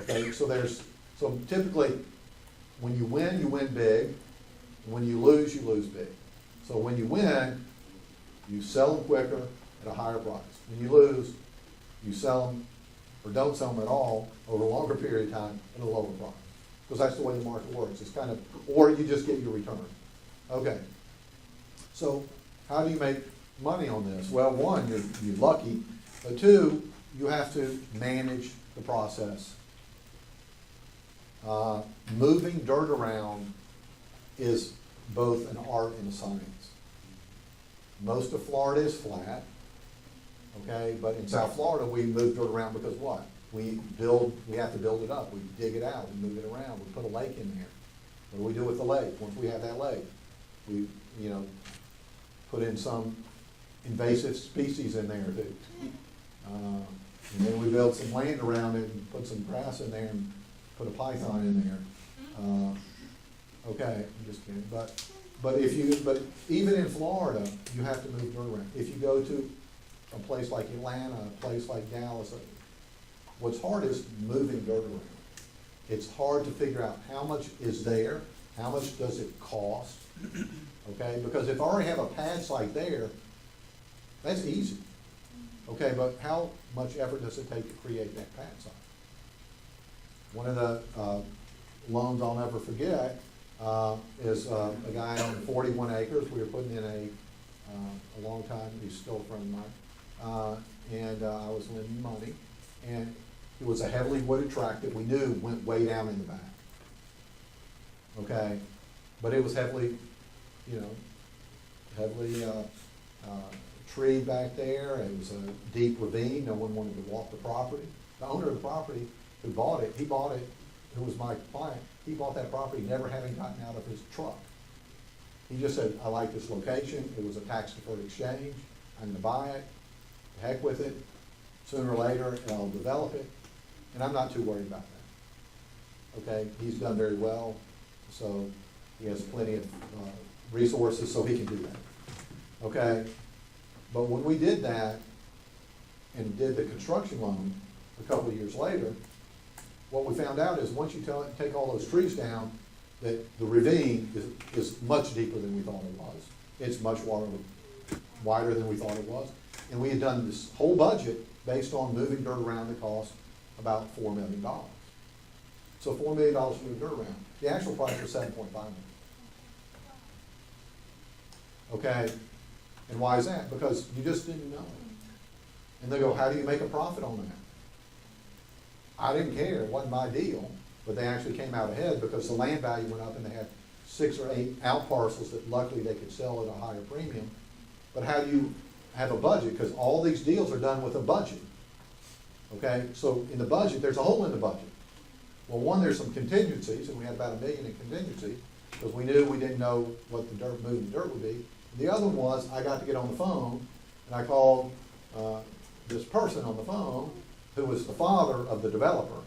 Okay, so typically, when you win big. When you lose big. So when you win, you sell them quicker at a higher price. When you lose, you sell them or don't sell them at all over a longer period of time at a lower price. Because that's the way the market works. It's kind of, or you just get your return. Okay. So how do you make money on this? Well, one, you're lucky, but two, you have to manage the process. Moving dirt around is both an art and a science. Most of Florida is flat, okay, but in South Florida, we move dirt around because what? We have to build it up, we dig it out, we move it around, we put a lake in there. What do we do with the lake? Once we have that lake, we, put in some invasive species in there too. And then we build some land around it and put some grass in there and put a python in there. Okay, I'm just kidding, but even in Florida, you have to move dirt around. If you go to a place like Atlanta, a place like Dallas, what's hard is moving dirt around. It's hard to figure out how much is there, how much does it cost, okay? Because if I already have a pad site there, that's easy, okay? But how much effort does it take to create that pad site? One of the loans I'll never forget is a guy on 41 acres. We were putting in a long time, he's still a friend of mine, and I was lending money, and it was a heavily wooded tract that we knew went way down in the back. okay? But it was heavily, treed back there, it was a deep ravine, no one wanted to walk the property. The owner of the property who bought it, who was my client, he bought that property never having gotten out of his truck. He just said, I like this location, it was a tax deferred exchange, I'm gonna buy it, the heck with it, sooner or later, I'll develop it, and I'm not too worried about that. Okay, he's done very well, so he has plenty of resources, so he can do that. Okay, but when we did that and did the construction loan a couple of years later, what we found out is once you take all those trees down, that the ravine is much deeper than we thought it was. It's much wider than we thought it was. And we had done this whole budget based on moving dirt around that cost about $4 million. So $4 million to move dirt around. The actual price was $7.5 million. Okay, and why is that? Because you just didn't know. And they go, how do you make a profit on that? I didn't care, it wasn't my deal, but they actually came out ahead because the land value went up and they had 6 or 8 out parcels that luckily they could sell at a higher premium. But how do you have a budget? Because all these deals are done with a budget. Okay, so in the budget, there's a hole in the budget. Well, one, there's some contingencies, and we had about $1 million in contingency, because we knew we didn't know what the moving dirt would be. The other one was, I got to get on the phone, and I called this person on the phone, who was the father of the developer,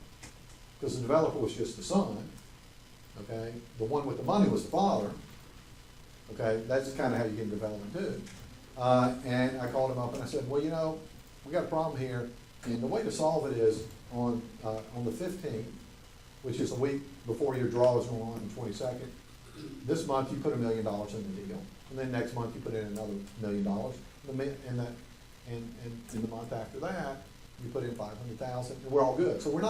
because the developer was just the son, okay? The one with the money was the father, okay? That's kind of how you get development too. And I called him up and I said, well, we got a problem here, and the way to solve it is on the 15th, which is a week before your draw is going on the 22nd, this month you put $1 million in the deal, and then next month you put in another $1 million, and the month after that, you put in $500,000, and we're all good. So we're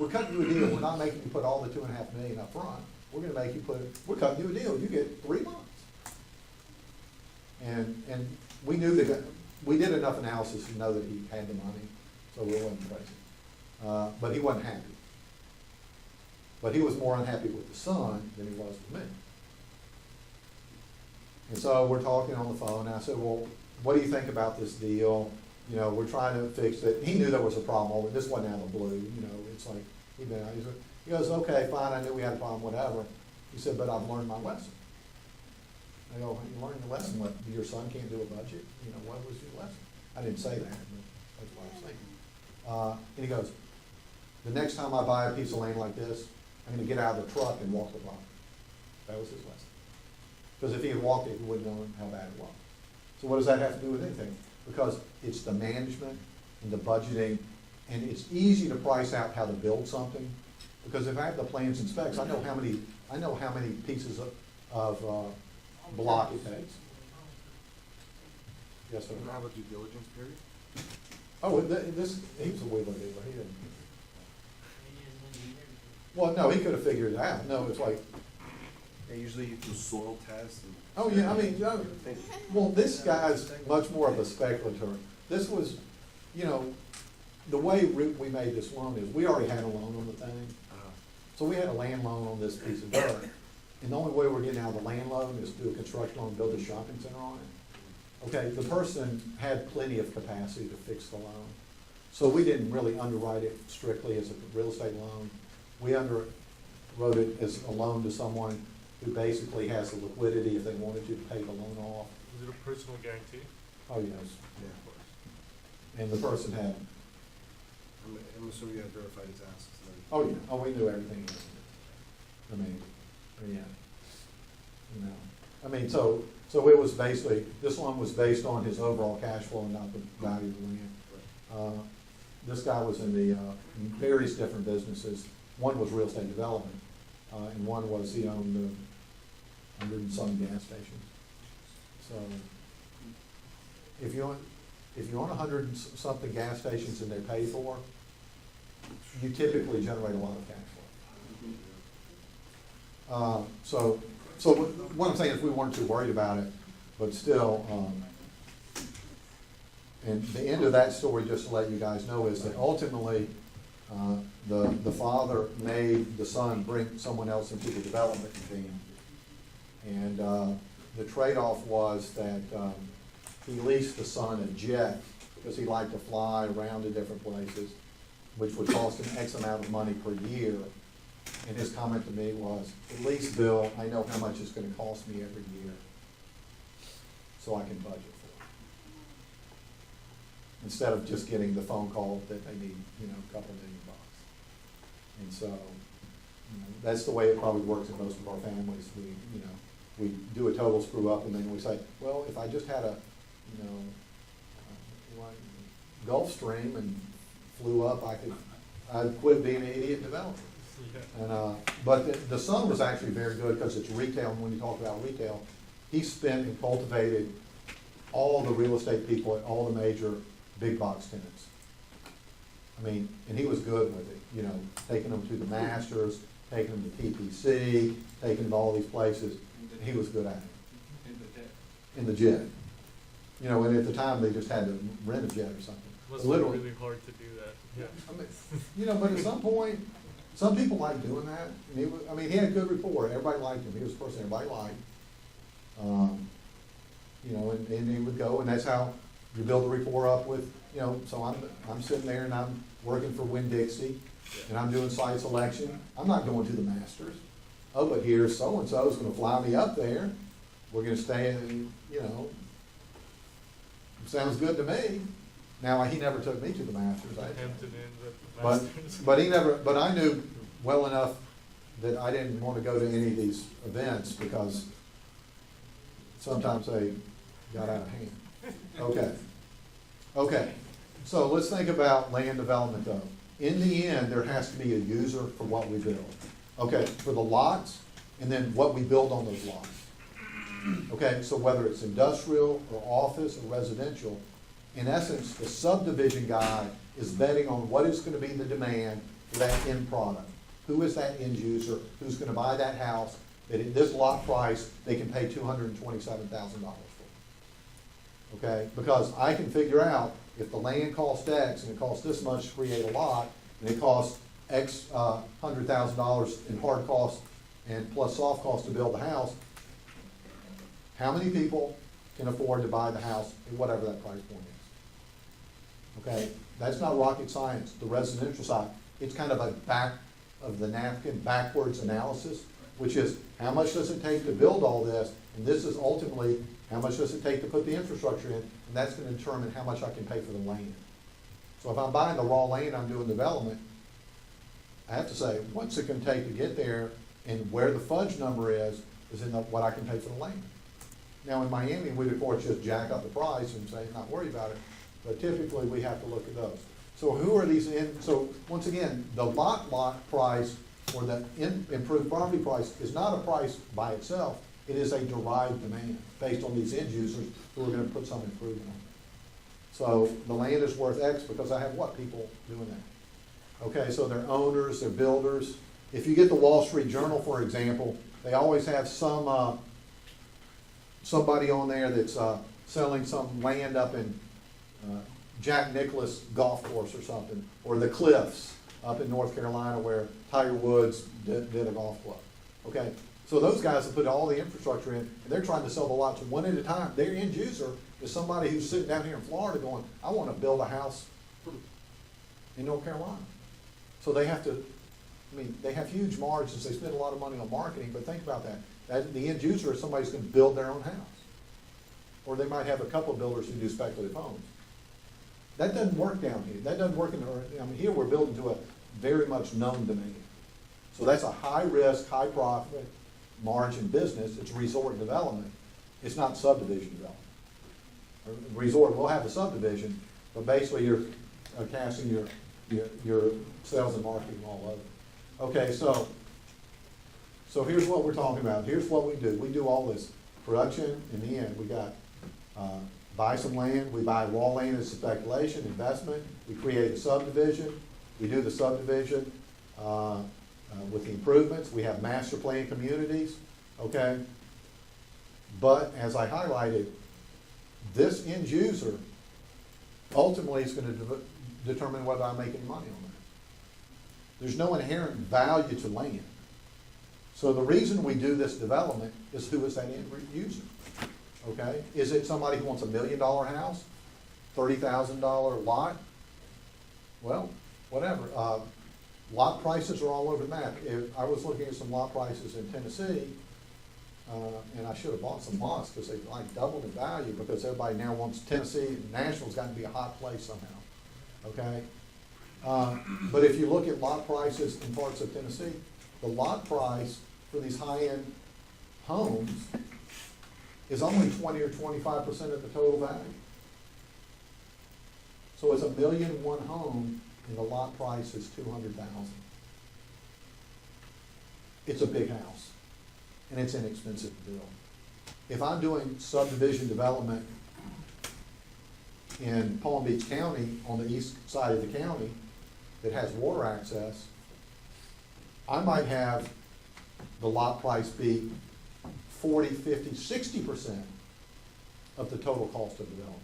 cutting you a deal. We're not making you put all the $2.5 million up front. We're going to make you we're cutting you a deal. You get 3 months. And we knew that, we did enough analysis to know that he had the money, so we weren't crazy. But he wasn't happy. But he was more unhappy with the son than he was with me. And so we're talking on the phone, and I said, well, what do you think about this deal? We're trying to fix it. He knew there was a problem. This wasn't out of the blue. It's like, he goes, okay, fine, I knew we had a problem, whatever. He said, but I've learned my lesson. I go, you learned the lesson? What, your son can't do a budget? What was your lesson? I didn't say that, but that's what I was thinking. And he goes, the next time I buy a piece of land like this, I'm going to get out of the truck and walk the property. That was his lesson. Because if he had walked it, he wouldn't know how bad it was. So what does that have to do with anything? Because it's the management and the budgeting, and it's easy to price out how to build something. Because if I have the plans and specs, I know how many pieces of block it takes. Yes, sir. Do you have a due diligence period? Oh, he was a wheeler dealer. He didn't. Well, no, he could have figured it out. No, it's like. They usually do soil tests. And Oh yeah, I mean, well, this guy's much more of a speculator. This was, the way we made this loan is we already had a loan on the thing. So we had a land loan on this piece of dirt. And the only way we're getting out of the land loan is to do a construction loan and build a shopping center on it. Okay, the person had plenty of capacity to fix the loan. So we didn't really underwrite it strictly as a real estate loan. We underwrote it as a loan to someone who basically has the liquidity if they wanted to pay the loan off. Is it a personal guarantee? Oh, yes. yeah, of course. And the person had, I'm assuming you had verified his assets. oh, yeah, oh, we knew everything. I mean, yeah. I mean, so it was basically, this one was based on his overall cash flow and not the value of the land. This guy was in the various different businesses. One was real estate development, and one was he owned 100 and some gas stations. So if you own 100 and something gas stations and they're paid for, you typically generate a lot of cash flow. So what I'm saying is we weren't too worried about it, but still, and the end of that story, just to let you guys know, is that ultimately The father made the son bring someone else into the development team. And the trade-off was that he leased the son a jet because he liked to fly around to different places, which would cost him X amount of money per year. And his comment to me was, at least, Bill, I know how much it's gonna cost me every year, so I can budget for it. Instead of just getting the phone call that they need, you know, a couple $1 million. And so, you know, that's the way it probably works in most of our families. We do a total screw up, and then we say, well, if I just had a, you know, like Gulfstream and flew up, I'd quit being an idiot developer. Yeah. And, but the son was actually very good because it's retail, and when you talk about retail, he spent and cultivated all the real estate people at all the major big box tenants. I mean, and he was good with it, you know, taking them to the Masters, taking them to TPC, taking them to all these places. He was good at it. In the jet. You know, and at the time, they just had to rent a jet or something. It must be Literally. really hard to do that. Yeah. I mean, you know, but at some point, some people like doing that. And he was, I mean, he had good rapport. Everybody liked him. He was a person everybody liked. You know, and he would go, and that's how you build a rapport up with, you know, so I'm sitting there and I'm working for Winn-Dixie, and I'm doing site selection. I'm not going to the Masters. Oh, but here's so-and-so's gonna fly me up there. We're gonna stay in, you know, sounds good to me. Now, he never took me to the Masters. Hampton Inns at the But, Masters. but he never, but I knew well enough that I didn't want to go to any of these events because sometimes they got out of hand. Okay. Okay, so let's think about land development though. In the end, there has to be a user for what we build. Okay, for the lots, and then what we build on those lots. Okay, so whether it's industrial or office or residential, in essence, the subdivision guy is betting on what is gonna be the demand for that end product. Who is that end user, who's gonna buy that house, that at this lot price, they can pay $227,000 for. Okay, because I can figure out if the land costs X and it costs this much to create a lot, and it costs X $100,000 in hard costs and plus soft costs to build the house, how many people can afford to buy the house at whatever that price point is? Okay, that's not rocket science. The residential side, it's kind of a back of the napkin, backwards analysis, which is how much does it take to build all this, and this is ultimately how much does it take to put the infrastructure in, and that's gonna determine how much I can pay for the land. So if I'm buying the raw land, I'm doing development, I have to say, what's it gonna take to get there, and where the fudge number is in what I can pay for the land. Now, in Miami, we'd of course just jack up the price and say, not worry about it, but typically we have to look at those. So who are these so once again, the lot price or the improved property price is not a price by itself, it is a derived demand based on these end users who are gonna put some improvement on it. So the land is worth X because I have what people doing that? Okay, so they're owners, they're builders. If you get the Wall Street Journal, for example, they always have some, somebody on there that's selling some land up in Jack Nicklaus Golf Course or something, or the Cliffs up in North Carolina where Tiger Woods did a golf club. Okay, so those guys have put all the infrastructure in, and they're trying to sell the lots one at a time. Their end user is somebody who's sitting down here in Florida going, I want to build a house in North Carolina. So they have to, I mean, they have huge margins, they spend a lot of money on marketing, but think about that. The end user is somebody who's going to build their own house. Or they might have a couple of builders who do speculative homes. That doesn't work down here. That doesn't work here we're building to a very much known demand. So that's a high risk, high profit margin business. It's resort development. It's not subdivision development. Resort will have a subdivision, but basically you're casting your sales and marketing all over. Okay, so here's what we're talking about. Here's what we do. We do all this production. In the end, we got buy some land. We buy raw land as speculation, investment. We create a subdivision. We do the subdivision with the improvements. We have master plan communities, okay? But as I highlighted, this end user ultimately is going to determine whether I'm making money on that. There's no inherent value to land. So the reason we do this development is who is that end user? Okay? Is it somebody who wants $1 million house, $30,000 lot? Well, whatever. Lot prices are all over the map. If I was looking at some lot prices in Tennessee, and I should have bought some lots because they've like doubled in value because everybody now wants Tennessee. Nashville's got to be a hot place somehow. Okay? But if you look at lot prices in parts of Tennessee, the lot price for these high-end homes is only 20 or 25% of the total value. So it's $1.1 million home, and the lot price is $200,000. It's a big house, and it's inexpensive to build. If I'm doing subdivision development in Palm Beach County on the east side of the county that has water access, I might have the lot price be 40, 50, 60% of the total cost of development.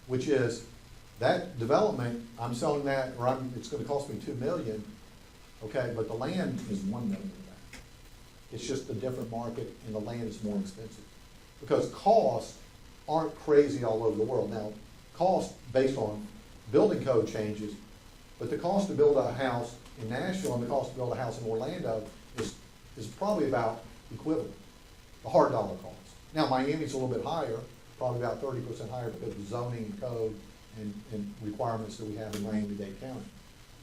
Which is, that development, I'm selling that, or it's gonna cost me $2 million, okay, but the land is $1 million of that. It's just a different market and the land is more expensive. Because costs aren't crazy all over the world. Now, cost based on building code changes, but the cost to build a house in Nashville and the cost to build a house in Orlando is probably about equivalent, the hard dollar cost. Now, Miami's a little bit higher, probably about 30% higher because of zoning and code and requirements that we have in Miami-Dade County.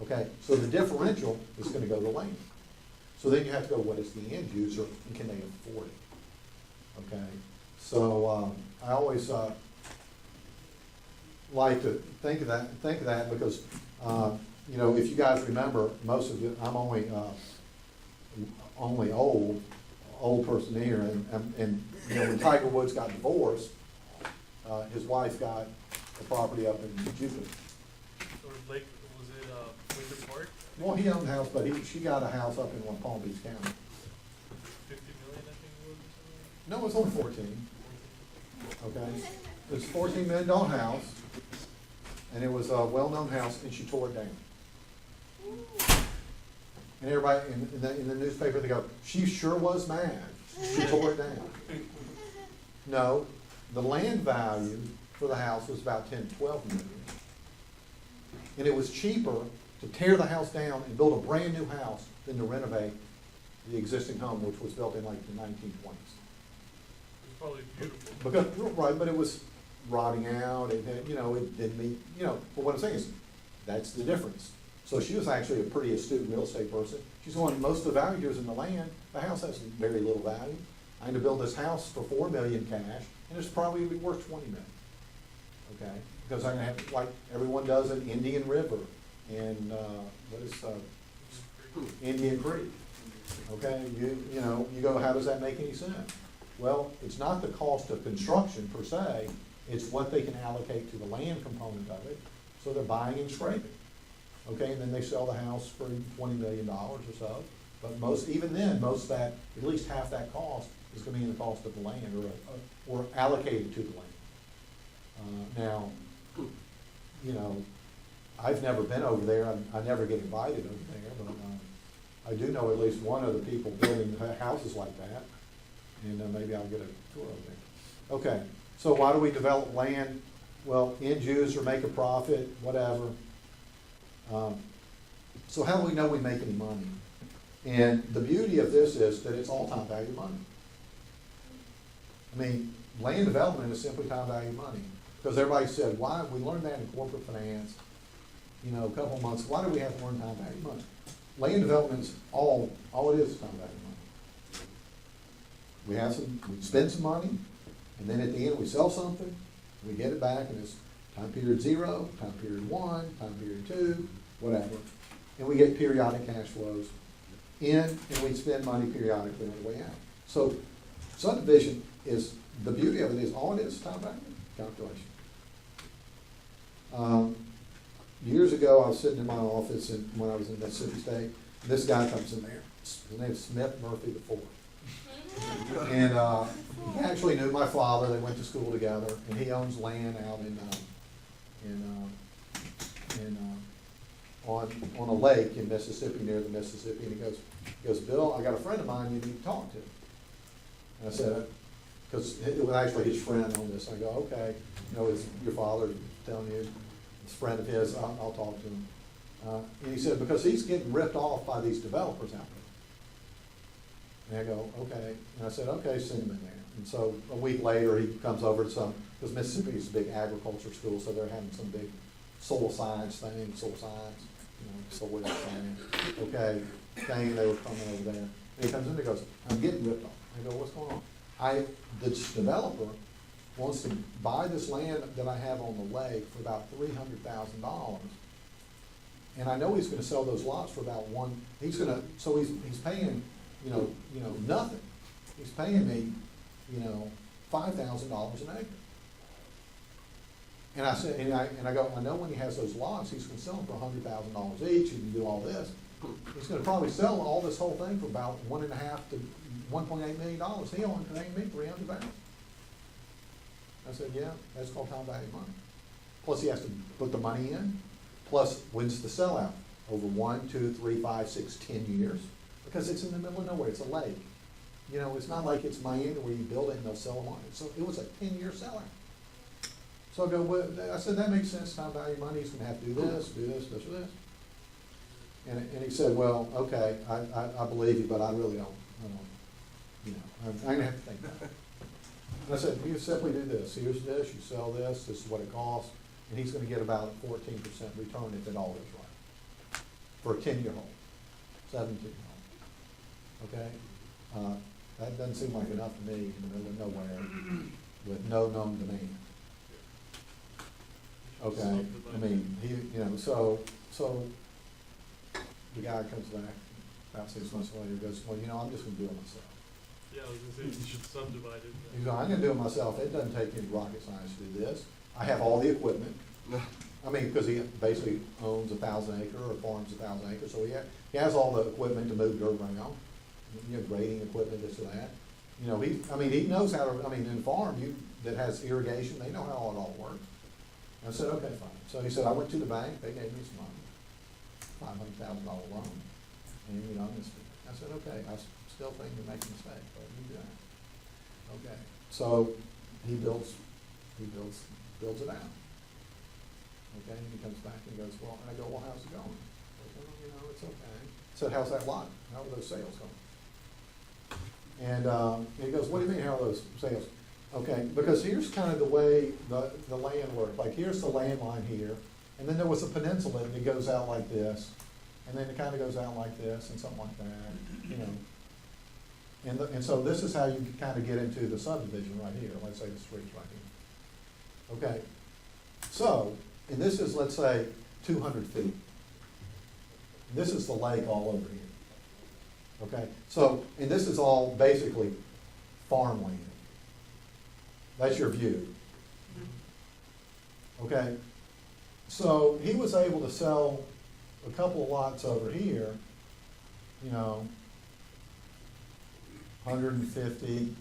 Okay, so the differential is gonna go to land. So then you have to go, what is the end user and can they afford it? Okay, so I always like to think of that because you know, if you guys remember, most of you, I'm only old person here, and you know, when Tiger Woods got divorced, his wife got a property up in Jupiter. Or Lake, was it Winter Park? Well, he owned a house, but she got a house up in Palm Beach County. 50 million, I think it was, or No, it was only 14. something. Okay, it's a $14 million house, and it was a well-known house, and she tore it down. And everybody in the newspaper, they go, she sure was mad. She tore it down. No, the land value for the house was about 10 to 12 million. And it was cheaper to tear the house down and build a brand new house than to renovate the existing home, which was built in like the 1920s. It's probably beautiful. Because, right, but it was rotting out, it had, you know, it didn't meet, you know, but what I'm saying is, that's the difference. So she was actually a pretty astute real estate person. She's going, most of the value here is in the land, the house has very little value. I'm gonna build this house for $4 million cash, and it's probably gonna be worth $20 million. Okay, because I'm gonna have, like everyone does in Indian River and, what is, Indian Creek. Okay, you know, you go, how does that make any sense? Well, it's not the cost of construction per se, it's what they can allocate to the land component of it, so they're buying and scraping. Okay, and then they sell the house for $20 million or so, but most, even then, most of that, at least half that cost is gonna be in the cost of the land or allocated to the land. Now, you know, I've never been over there, I never get invited over there, but I do know at least one of the people building houses like that, and maybe I'll get a tour over there. Okay, so why do we develop land? Well, end user, make a profit, whatever. So how do we know we make any money? And the beauty of this is that it's all time value money. I mean, land development is simply time value money. Because everybody said, why, we learned that in corporate finance, you know, a couple of months, why do we have to learn time value money? Land development's all it is time value money. We spend some money, and then at the end we sell something, we get it back, and it's time period 0, time period 1, time period 2, whatever. And we get periodic cash flows in, and we spend money periodically on the way out. So subdivision is, the beauty of it is, all it is time value calculation. Years ago, I was sitting in my office when I was in Mississippi State, and this guy comes in there. His name's Smith Murphy IV. And he actually knew my father. They went to school together, and he owns land out in on a lake in Mississippi, near the Mississippi, and he goes, Bill, I got a friend of mine you need to talk to. And I said, because it was actually his friend on this, I go, okay, you know, is your father telling you, this friend of his, I'll talk to him. And he said, because he's getting ripped off by these developers out there. And I go, okay. And I said, okay, send him in there. And so a week later, he comes over to because Mississippi is a big agriculture school, so they're having some big soil science thing, soil science, you know, soil science, okay, thing, they were coming over there. And he comes in and he goes, I'm getting ripped off. I go, what's going on? This developer wants to buy this land that I have on the lake for about $300,000. And I know he's gonna sell those lots for about he's paying, you know, nothing. He's paying me, you know, $5,000 an acre. And I said, and I go, I know when he has those lots, he's gonna sell them for $100,000 each, he can do all this. He's gonna probably sell all this whole thing for about $1.5 to $1.8 million. He only paying me $300,000. I said, yeah, that's called time value of money. Plus he has to put the money in, plus when's the sellout? Over 1, 2, 3, 5, 6, 10 years. Because it's in the middle of nowhere, it's a lake. You know, it's not like it's Miami where you build it and they'll sell them on it. So it was a 10-year sellout. So I go, well, I said, that makes sense, time value of money, he's gonna have to do this, or this. And he said, well, okay, I believe you, but I really don't, you know, I'm gonna have to think about it. And I said, you simply do this, here's this, you sell this is what it costs, and he's gonna get about 14% return if it all goes right. For a 10-year hold, 17-year hold, okay? That doesn't seem like enough to me in the middle of nowhere with no known demand. Okay, I mean, you know, so the guy comes back about 6 months later, goes, well, you know, I'm just gonna do it myself. Yeah, I was gonna say, you should subdivide it. He goes, I'm gonna do it myself, it doesn't take any rocket science to do this. I have all the equipment. I mean, because he basically owns 1,000 acre or farms 1,000 acres, so he has all the equipment to move dirt around, you know, grading equipment, this or that. You know, he knows how to, in farm, that has irrigation, they know how it all works. I said, okay, fine. So he said, I went to the bank, they gave me some money, $500,000 loan. And, you know, I said, okay, I still think you're making a mistake, but you do that. Okay, so he builds it out. Okay, and he comes back and goes, well, and I go, well, how's it going? I said, well, you know, it's okay. I said, how's that lot? How are those sales going? And he goes, what do you mean, how are those sales? Okay, because here's kind of the way the land worked. Like, here's the land line here, and then there was a peninsula, and it goes out like this, and then it kind of goes out like this, and something like that, you know. And so this is how you kind of get into the subdivision right here. Let's say the street's right here. Okay, so, and this is, let's say, 200 feet. This is the lake all over here. Okay, so, and this is all basically farmland. That's your view. Okay, so he was able to sell a couple of lots over here, you know, 150,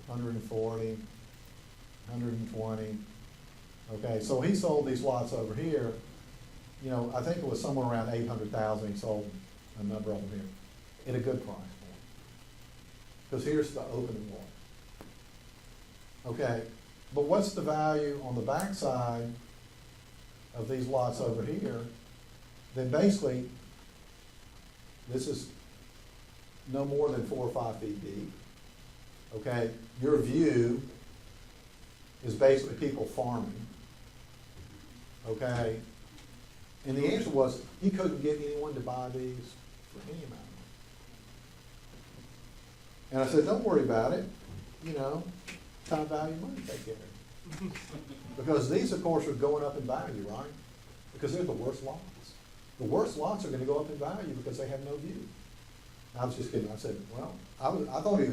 140, 120. Okay, so he sold these lots over here, you know, I think it was somewhere around 800,000, he sold a number of them here, at a good price for them. Because here's the opening wall. Okay, but what's the value on the backside of these lots over here? Then basically, this is no more than 4 or 5 feet deep. Okay, your view is basically people farming. Okay, and the answer was he couldn't get anyone to buy these for any amount of money. And I said, don't worry about it, you know. Time value money take care of it. Because these, of course, are going up in value, right? Because they're the worst lots. The worst lots are going to go up in value because they have no view. I was just kidding. I said, well, I thought he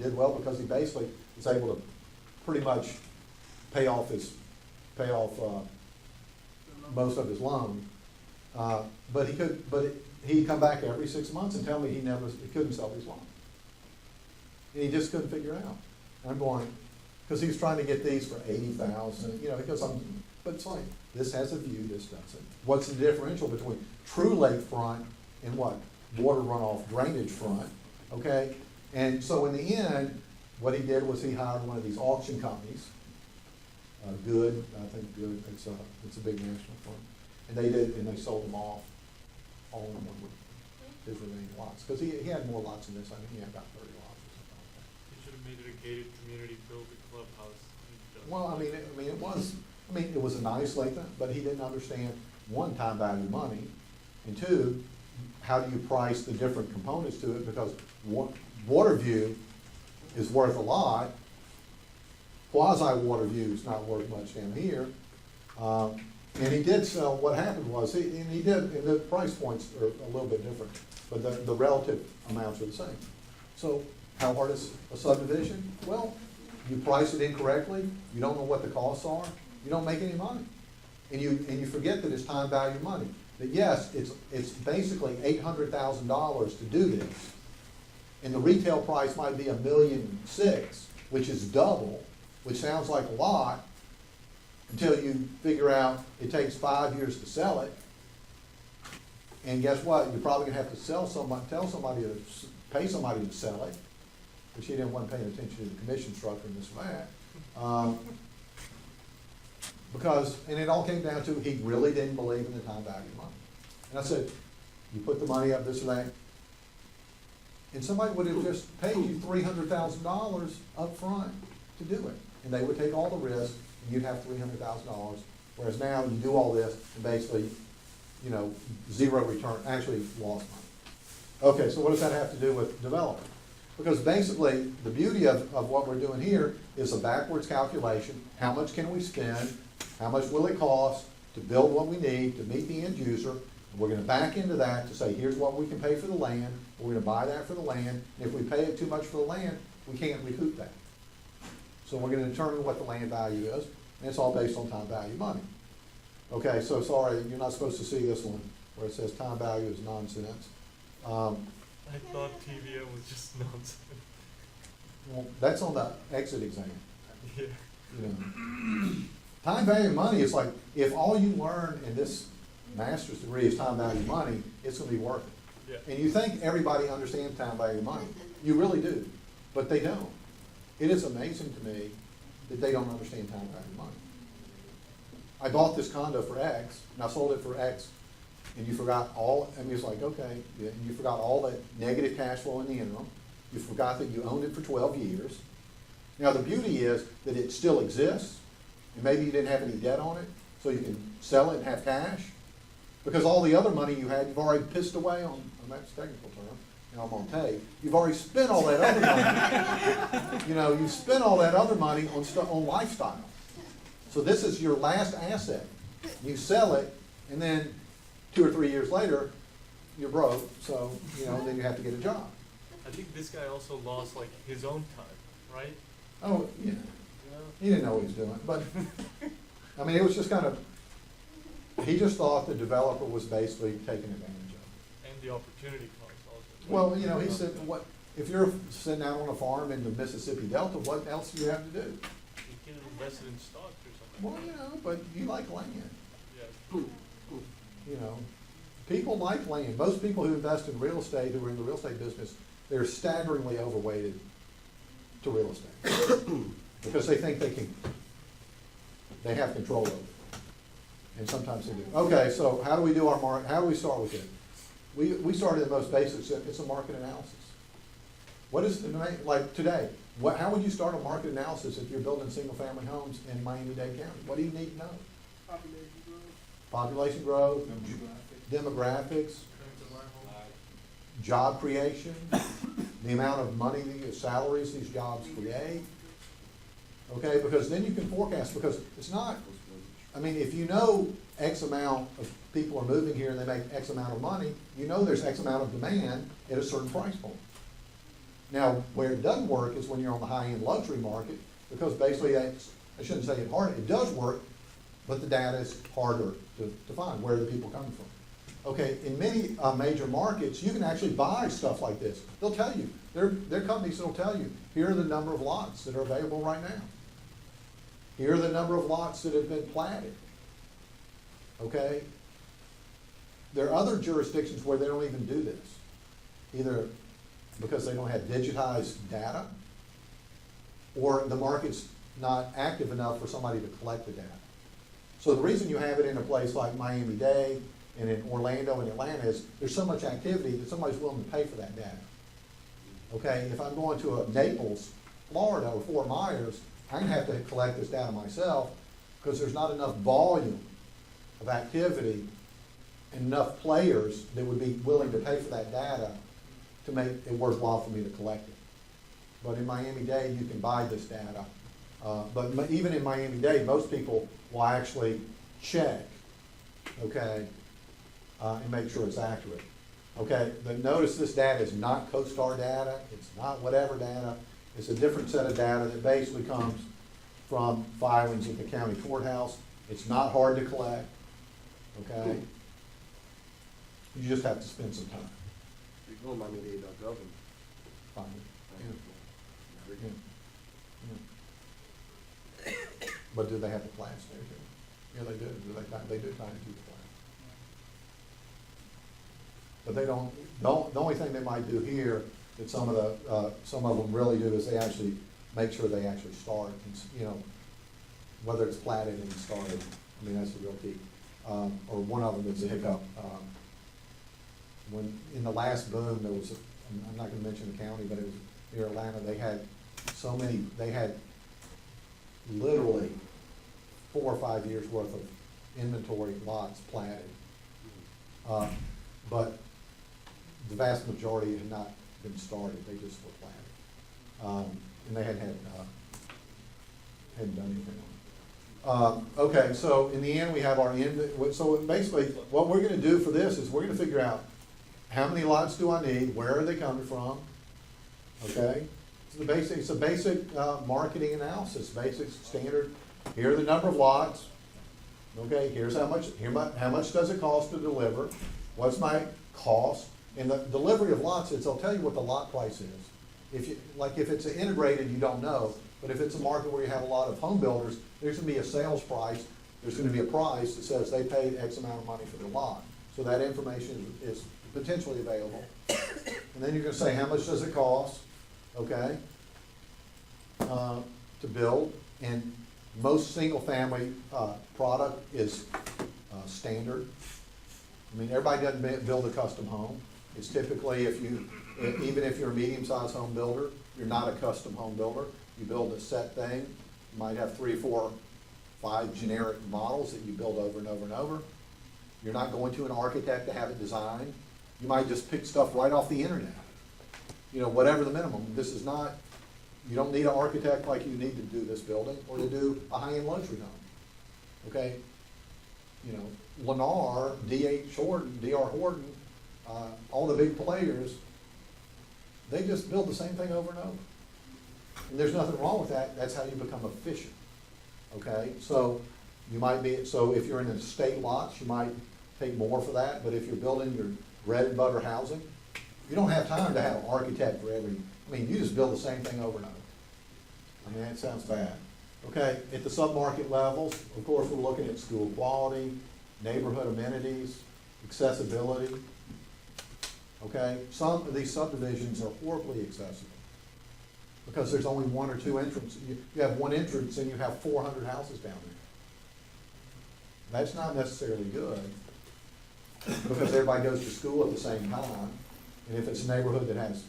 did well because he basically was able to pretty much pay off most of his loan. But he'd come back every 6 months and tell me he couldn't sell these lots. And he just couldn't figure it out. And I'm going, because he was trying to get these for 80,000, you know, but it's like, This has a view, this doesn't. What's the differential between true lakefront and what? Water runoff drainage front, okay? And so in the end, what he did was he hired one of these auction companies, Good, I think Good, it's a big national firm. And they sold them off, all in one with his remaining lots. Because he had more lots than this, I think he had about 30 lots or something like that. You should have made it a gated community, built a clubhouse. and done Well, it was a nice lake, but he didn't understand, one, time value money, and two, how do you price the different components to it, because Waterview is worth a lot, quasi-Waterview is not worth much down here, and he did sell, what happened was, and the price points are a little bit different, but the relative amounts are the same. So, how hard is a subdivision? Well, you price it incorrectly, you don't know what the costs are, you don't make any money. And you forget that it's time value money. That yes, it's basically $800,000 to do this. And the retail price might be $1.6 million, which is double, which sounds like a lot, until you figure out it takes 5 years to sell it. And guess what? You're probably gonna have to tell somebody to pay somebody to sell it, which he didn't want paying attention to the commission structure and this and that. And it all came down to, he really didn't believe in the time value of money. And I said, you put the money up, this or that, and somebody would have just paid you $300,000 up front to do it. And they would take all the risk, and you'd have $300,000, whereas now you do all this, and basically, zero return, actually lost money. Okay, so what does that have to do with development? Because basically, the beauty of what we're doing here is a backwards calculation. How much can we spend? How much will it cost to build what we need to meet the end user? And we're gonna back into that to say, here's what we can pay for the land. We're gonna buy that for the land. And if we pay it too much for the land, we can't recoup that. So we're gonna determine what the land value is, and it's all based on time value money. Okay, so sorry, you're not supposed to see this one, where it says time value is nonsense. I thought TVA was just nonsense. Well, that's on the exit exam. Yeah. Time value of money is like, if all you learn in this master's degree is time value of money, it's gonna be worth it. Yeah. And you think everybody understands time value of money. You really do, but they don't. It is amazing to me that they don't understand time value of money. I bought this condo for X, and I sold it for X, and you forgot it's like, okay, yeah, and you forgot all that negative cash flow in the interim. You forgot that you owned it for 12 years. Now, the beauty is that it still exists, and maybe you didn't have any debt on it, so you can sell it and have cash. Because all the other money you had, you've already pissed away on that's a technical term, I'm on tape. You've already spent all that other money. You've spent all that other money on lifestyle. So this is your last asset. You sell it, and then 2 or 3 years later, you're broke, so, then you have to get a job. I think this guy also lost like his own time, right? Oh, yeah. He didn't know what he was doing, but, it was just kind of, he just thought the developer was basically taking advantage of it. And the opportunity cost also. Well, he said, if you're sitting out on a farm in the Mississippi Delta, what else do you have to do? You can invest it in stocks or something. Well, but you like land. Yeah. People like land. Most people who invest in real estate, who are in the real estate business, they're staggeringly overweighted to real estate. Because they think they have control over it. And sometimes they do. Okay, so how do we do how do we start with it? We started the most basic, it's a market analysis. What is like today, how would you start a market analysis if you're building single-family homes in Miami-Dade County? What do you need to know? Population growth, demographics, job creation, the amount of money, salaries these jobs create. Okay, because then you can forecast, because it's not, if you know X amount of people are moving here and they make X amount of money, there's X amount of demand at a certain price point. Now, where it doesn't work is when you're on the high-end luxury market, because basically I shouldn't say it hard, it does work, but the data is harder to find, where the people come from. Okay, in many major markets, you can actually buy stuff like this. They'll tell you, there are companies that'll tell you, here are the number of lots that are available right now. Here are the number of lots that have been platted. okay? There are other jurisdictions where they don't even do this, either because they don't have digitized data, or the market's not active enough for somebody to collect the data. So the reason you have it in a place like Miami-Dade and in Orlando and Atlanta is there's so much activity that somebody's willing to pay for that data. Okay, if I'm going to a Naples, Florida, or Fort Myers, I'm gonna have to collect this data myself because there's not enough volume of activity and enough players that would be willing to pay for that data to make it worthwhile for me to collect it. But in Miami-Dade, you can buy this data. But even in Miami-Dade, most people will actually check, okay, and make sure it's accurate. Okay, but notice this data is not CoStar data, it's not whatever data, it's a different set of data that basically comes from filings at the county courthouse. It's not hard to collect, okay? You just have to spend some time. You go to miami-dade.gov and Find it. find Yeah. it. Yeah. But do they have the plans there too? Yeah, they do. They do kind of keep the plan. But they don't, the only thing they might do here that some of them really do is they actually make sure they actually start, and, you know, whether it's platted and started. I mean, that's the real key. Or one of them is a hiccup. When, in the last boom, there was, I'm not gonna mention the county, but it was near Atlanta, they had literally 4 or 5 years worth of inventory lots platted. But the vast majority had not been started, they just were platted. And they hadn't done anything on it. Okay, so in the end, we have our so basically, what we're gonna do for this is we're gonna figure out how many lots do I need, where are they coming from, okay? It's a basic marketing analysis, basic standard. Here are the number of lots. Okay, here's how much does it cost to deliver? What's my cost? And the delivery of lots is, I'll tell you what the lot price is. If it's integrated, you don't know. But if it's a market where you have a lot of home builders, there's gonna be a sales price. There's gonna be a price that says they paid X amount of money for their lot. So that information is potentially available. And then you're gonna say, how much does it cost? Okay, to build, and most single-family product is standard. I mean, everybody doesn't build a custom home. It's typically, even if you're a medium-sized home builder, you're not a custom home builder. You build a set thing. You might have 3, 4, 5 generic models that you build over and over and over. You're not going to an architect to have it designed. You might just pick stuff right off the internet. You know, whatever the minimum. This is not, you don't need an architect like you need to do this building or to do a high-end luxury home. Okay? You know, Lennar, D.H. Horton, D.R. Horton, all the big players, they just build the same thing over and over. And there's nothing wrong with that. That's how you become efficient. Okay? So you might be, so if you're in estate lots, you might take more for that. But if you're building your bread and butter housing, you don't have time to have an architect for every, I mean, you just build the same thing over and over. I mean, that sounds bad. Okay, at the submarket levels, of course, we're looking at school quality, neighborhood amenities, accessibility. Okay, some of these subdivisions are horribly accessible because there's only 1 or 2 entrances. You have 1 entrance and you have 400 houses down there. That's not necessarily good because everybody goes to school at the same time. And if it's a neighborhood that has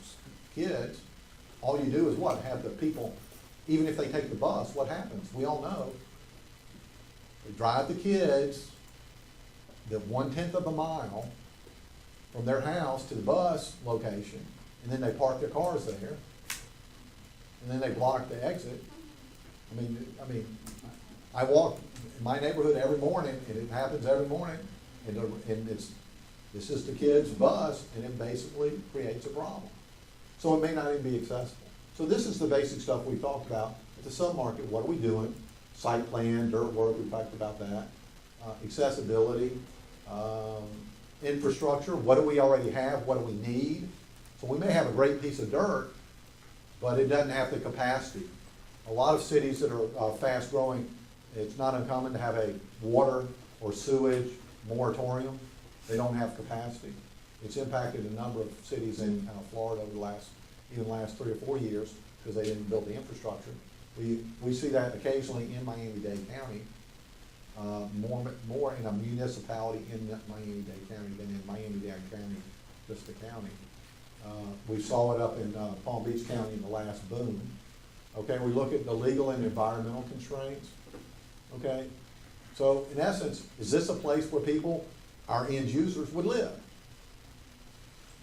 kids, all you do is what? Have the people, even if they take the bus, what happens? We all know. They drive the kids the 1/10 of a mile from their house to the bus location, and then they park their cars there, and then they block the exit. I mean, I walk in my neighborhood every morning, and it happens every morning, and this is the kid's bus, and it basically creates a problem. So it may not even be accessible. So this is the basic stuff we talked about. At the submarket, what are we doing? Site plan, dirt work, we talked about that. Accessibility, infrastructure, what do we already have, what do we need? So we may have a great piece of dirt, but it doesn't have the capacity. A lot of cities that are fast growing, it's not uncommon to have a water or sewage moratorium. They don't have capacity. It's impacted a number of cities in Florida over the last 3 or 4 years because they didn't build the infrastructure. We see that occasionally in Miami-Dade County, more in a municipality in Miami-Dade County than in Miami-Dade County, just the county. We saw it up in Palm Beach County in the last boom. Okay, we look at the legal and environmental constraints. Okay, so in essence, is this a place where people, our end users, would live?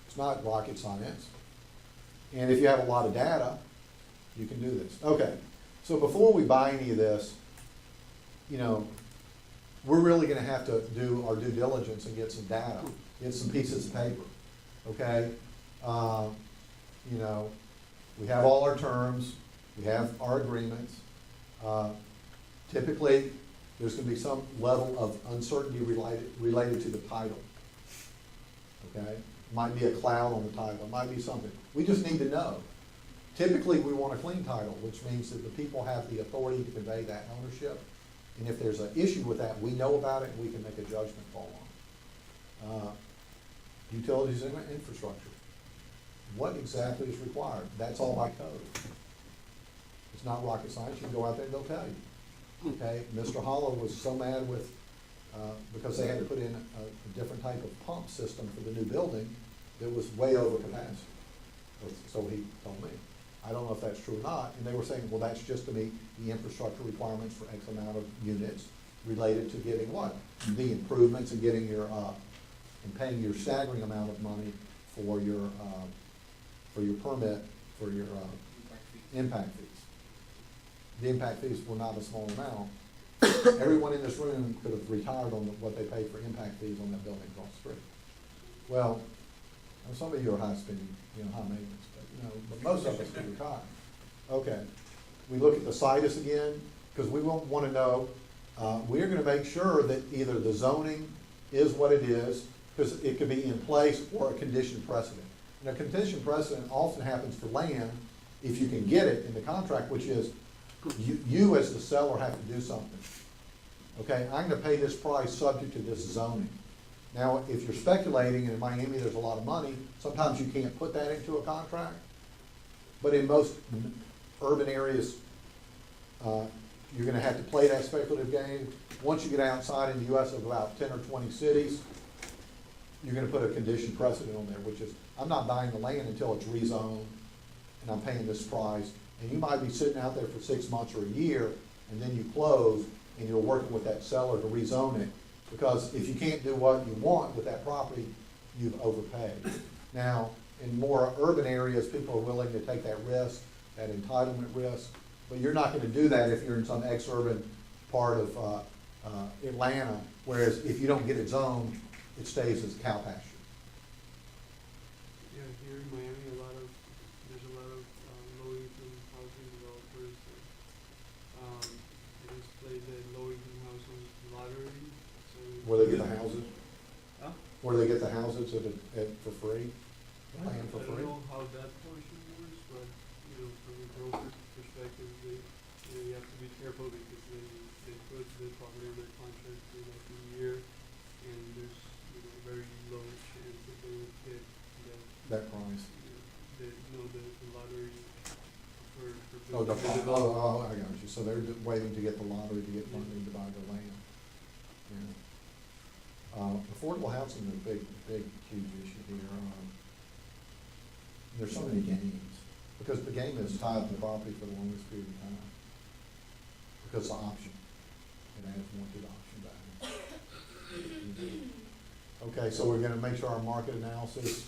It's not rocket science. And if you have a lot of data, you can do this. Okay, so before we buy any of this, you know, we're really gonna have to do our due diligence and get some data, get some pieces of paper, okay? You know, we have all our terms, we have our agreements. Typically, there's gonna be some level of uncertainty related to the title, okay? Might be a cloud on the title, might be something. We just need to know. Typically, we want a clean title, which means that the people have the authority to convey that ownership. And if there's an issue with that, we know about it and we can make a judgment call on it. Utilities and infrastructure. What exactly is required? That's all by code. It's not rocket science. You can go out there and they'll tell you. Okay, Mr. Hollow was so mad with, because they had to put in a different type of pump system for the new building that was way over capacity. So he told me. I don't know if that's true or not, and they were saying, well, that's just to meet the infrastructure requirements for X amount of units related to getting what? The improvements and getting your, and paying your staggering amount of money for your permit, for your, impact fees. The impact fees were not a small amount. Everyone in this room could have retired on what they paid for impact fees on that building across the street. Well, some of you are high spending, high maintenance, but most of us could retire. Okay, we look at the situs again, because we won't want to know, we're gonna make sure that either the zoning is what it is, because it could be in place, or a condition precedent. And a condition precedent often happens for land, if you can get it in the contract, which is, you as the seller have to do something. Okay, I'm gonna pay this price subject to this zoning. Now, if you're speculating, and in Miami there's a lot of money, sometimes you can't put that into a contract. But in most urban areas, you're gonna have to play that speculative game. Once you get outside in the US of about 10 or 20 cities, you're gonna put a condition precedent on there, which is, I'm not buying the land until it's rezoned, and I'm paying this price. And you might be sitting out there for 6 months or a year, and then you close, and you're working with that seller to rezone it. Because if you can't do what you want with that property, you've overpaid. Now, in more urban areas, people are willing to take that risk, that entitlement risk, but you're not gonna do that if you're in some ex-urban part of Atlanta, whereas if you don't get it zoned, it stays as cow pasture. Yeah, here in Miami, there's a lot of low-income housing developers. They just play the low-income housing lottery. So Where they get the houses? Huh? Where they get the houses for free? Land for I free? don't know how that portion works, but, from a broker perspective, you have to be careful because they put the property under contract for like a year, and there's, very low chance that they will hit That price. the lottery for Oh, building. I got you. So they're waiting to get the lottery to get funding to buy the land. Yeah. Affordable housing is a big, huge issue here. There's so many games, because the game is tied to the property for the longest period of time. Because the option, it adds more to the option value. Okay, so we're gonna make sure our market analysis,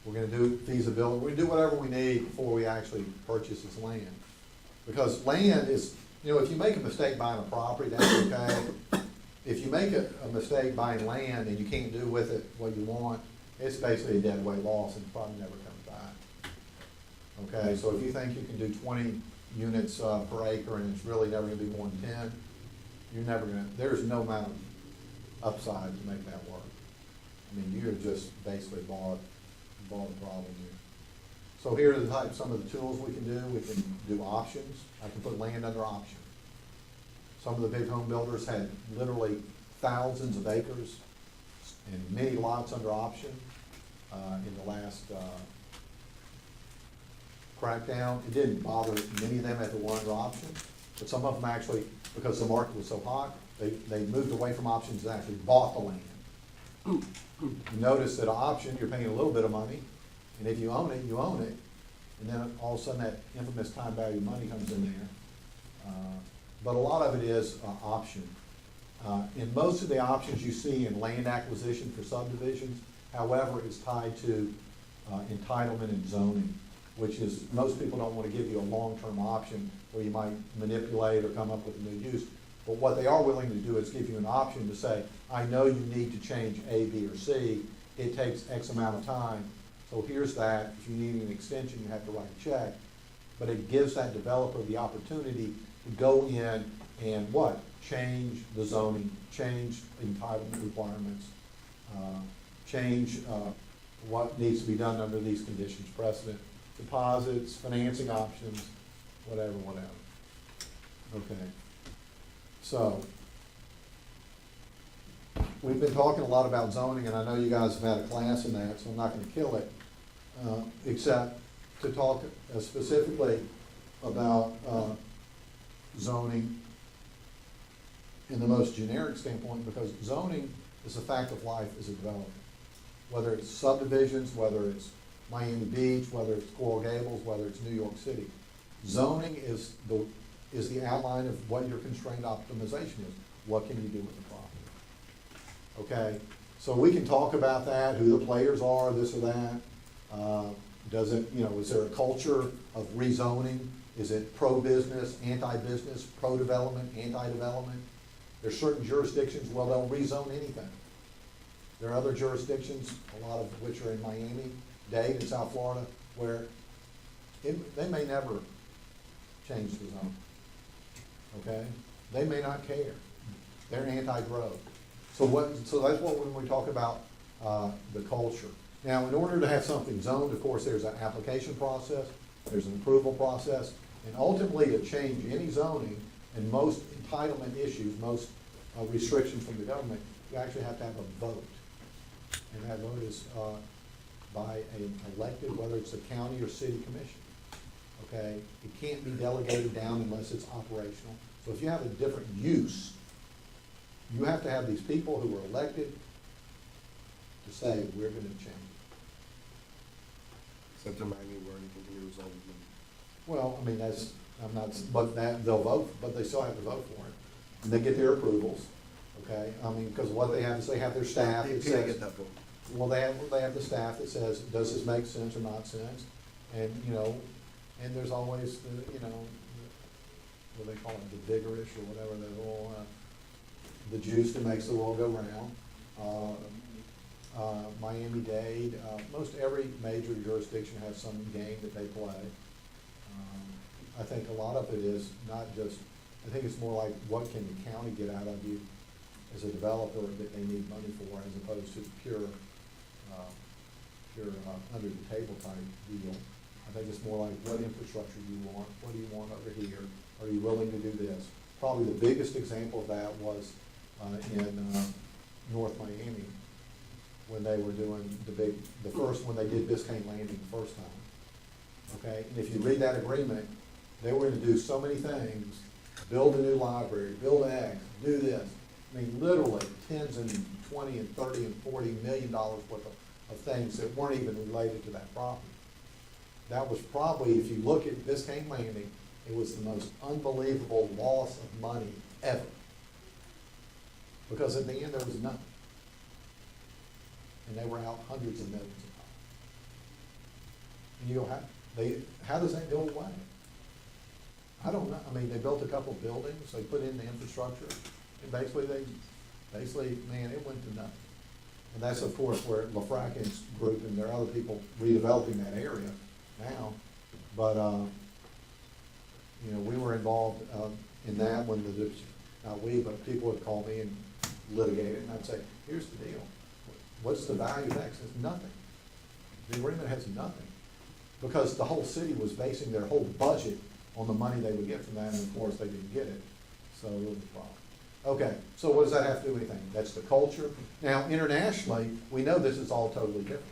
we're gonna do feasibility, we're gonna do whatever we need before we actually purchase this land. Because land is, if you make a mistake buying a property, that's okay. If you make a mistake buying land and you can't do with it what you want, it's basically a dead weight loss and probably never comes back. Okay, so if you think you can do 20 units per acre and it's really never gonna be more than 10, you're never gonna, there's no amount of upside to make that work. I mean, you're just basically bought a problem here. So here are some of the tools we can do. We can do options. I can put land under option. Some of the big home builders had literally thousands of acres and many lots under option in the last crackdown. It didn't bother many of them at the one under option, but some of them actually, because the market was so hot, they moved away from options and actually bought the land. You notice that an option, you're paying a little bit of money, and if you own it, you own it. And then all of a sudden that infamous time value money comes in there. But a lot of it is option. And most of the options you see in land acquisition for subdivisions, however, is tied to entitlement and zoning, which is, most people don't want to give you a long-term option where you might manipulate or come up with a new use. But what they are willing to do is give you an option to say, I know you need to change A, B, or C. It takes X amount of time. So here's that. If you need an extension, you have to write a check. But it gives that developer the opportunity to go in and what? Change the zoning, change entitlement requirements, change what needs to be done under these conditions precedent, deposits, financing options, whatever. Okay. So, we've been talking a lot about zoning, and I know you guys have had a class in that, so I'm not gonna kill it, except to talk specifically about zoning in the most generic standpoint, because zoning is a fact of life as a developer. Whether it's subdivisions, whether it's Miami Beach, whether it's Coral Gables, whether it's New York City. Zoning is the outline of what your constrained optimization is. What can you do with the property? Okay, so we can talk about that, who the players are, this or that. Does it, is there a culture of rezoning? Is it pro-business, anti-business, pro-development, anti-development? There's certain jurisdictions, well, they'll rezone anything. There are other jurisdictions, a lot of which are in Miami-Dade in South Florida, where they may never change the zone. Okay? They may not care. They're anti-growth. So that's what when we talk about the culture. Now, in order to have something zoned, of course, there's an application process, there's an approval process, and ultimately to change any zoning and most entitlement issues, most restrictions from the government, you actually have to have a vote. And that vote is by an elected, whether it's a county or city commission. Okay? It can't be delegated down unless it's operational. So if you have a different use, you have to have these people who are elected to say, we're gonna change it. Except in Miami where anything can be resolved. Well, I mean, but they'll vote, but they still have to vote for it. And they get their approvals, okay? I mean, because what they have is they have their staff that They says. get that vote. Well, they have the staff that says, does this make sense or not sense? And, and there's always what they call it, the vigorish or whatever, the little, the juice that makes the world go round. Miami-Dade, most every major jurisdiction has some game that they play. I think a lot of it is not just, I think it's more like what can the county get out of you as a developer that they need money for, as opposed to pure under the table type deal. I think it's more like what infrastructure do you want, what do you want over here, are you willing to do this? Probably the biggest example of that was in North Miami, when they were doing the first, when they did Biscayne Landing the first time. Okay, and if you read that agreement, they were gonna do so many things, build a new library, build X, do this. I mean, literally tens and 20 and 30 and $40 million worth of things that weren't even related to that property. That was probably, if you look at Biscayne Landing, it was the most unbelievable loss of money ever. Because at the end, there was nothing. And they were out hundreds of millions of dollars. And you go, how does that go away? I don't know. I mean, they built a couple buildings, they put in the infrastructure, and basically, man, it went to nothing. And that's, of course, where LaFracken's group, and there are other people redeveloping that area now. But, we were involved in that when not we, but people would call me and litigate it, and I'd say, here's the deal. What's the value of X? It's nothing. The agreement has nothing. Because the whole city was basing their whole budget on the money they would get from that, and of course, they didn't get it. So it was a problem. Okay, so what does that have to do with anything? That's the culture. Now, internationally, we know this is all totally different.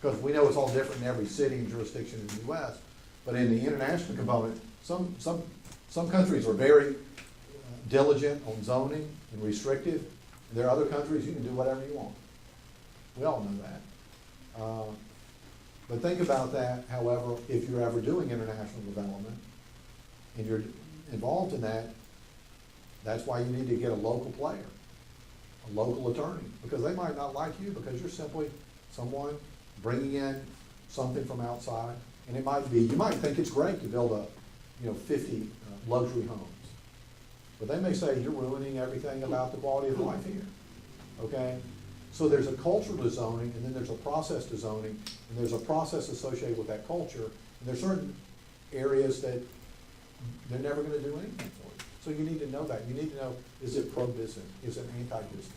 Because we know it's all different in every city and jurisdiction in the US. But in the international component, some countries are very diligent on zoning and restrictive. And there are other countries you can do whatever you want. We all know that. But think about that, however, if you're ever doing international development and you're involved in that, that's why you need to get a local player, a local attorney, because they might not like you because you're simply someone bringing in something from outside. And it might be, you might think it's great to build a, 50 luxury homes. But they may say you're ruining everything about the quality of life here, okay? So there's a culture to zoning, and then there's a process to zoning, and there's a process associated with that culture, and there's certain areas that they're never gonna do anything for you. So you need to know that. You need to know, is it pro-business? Is it anti-business?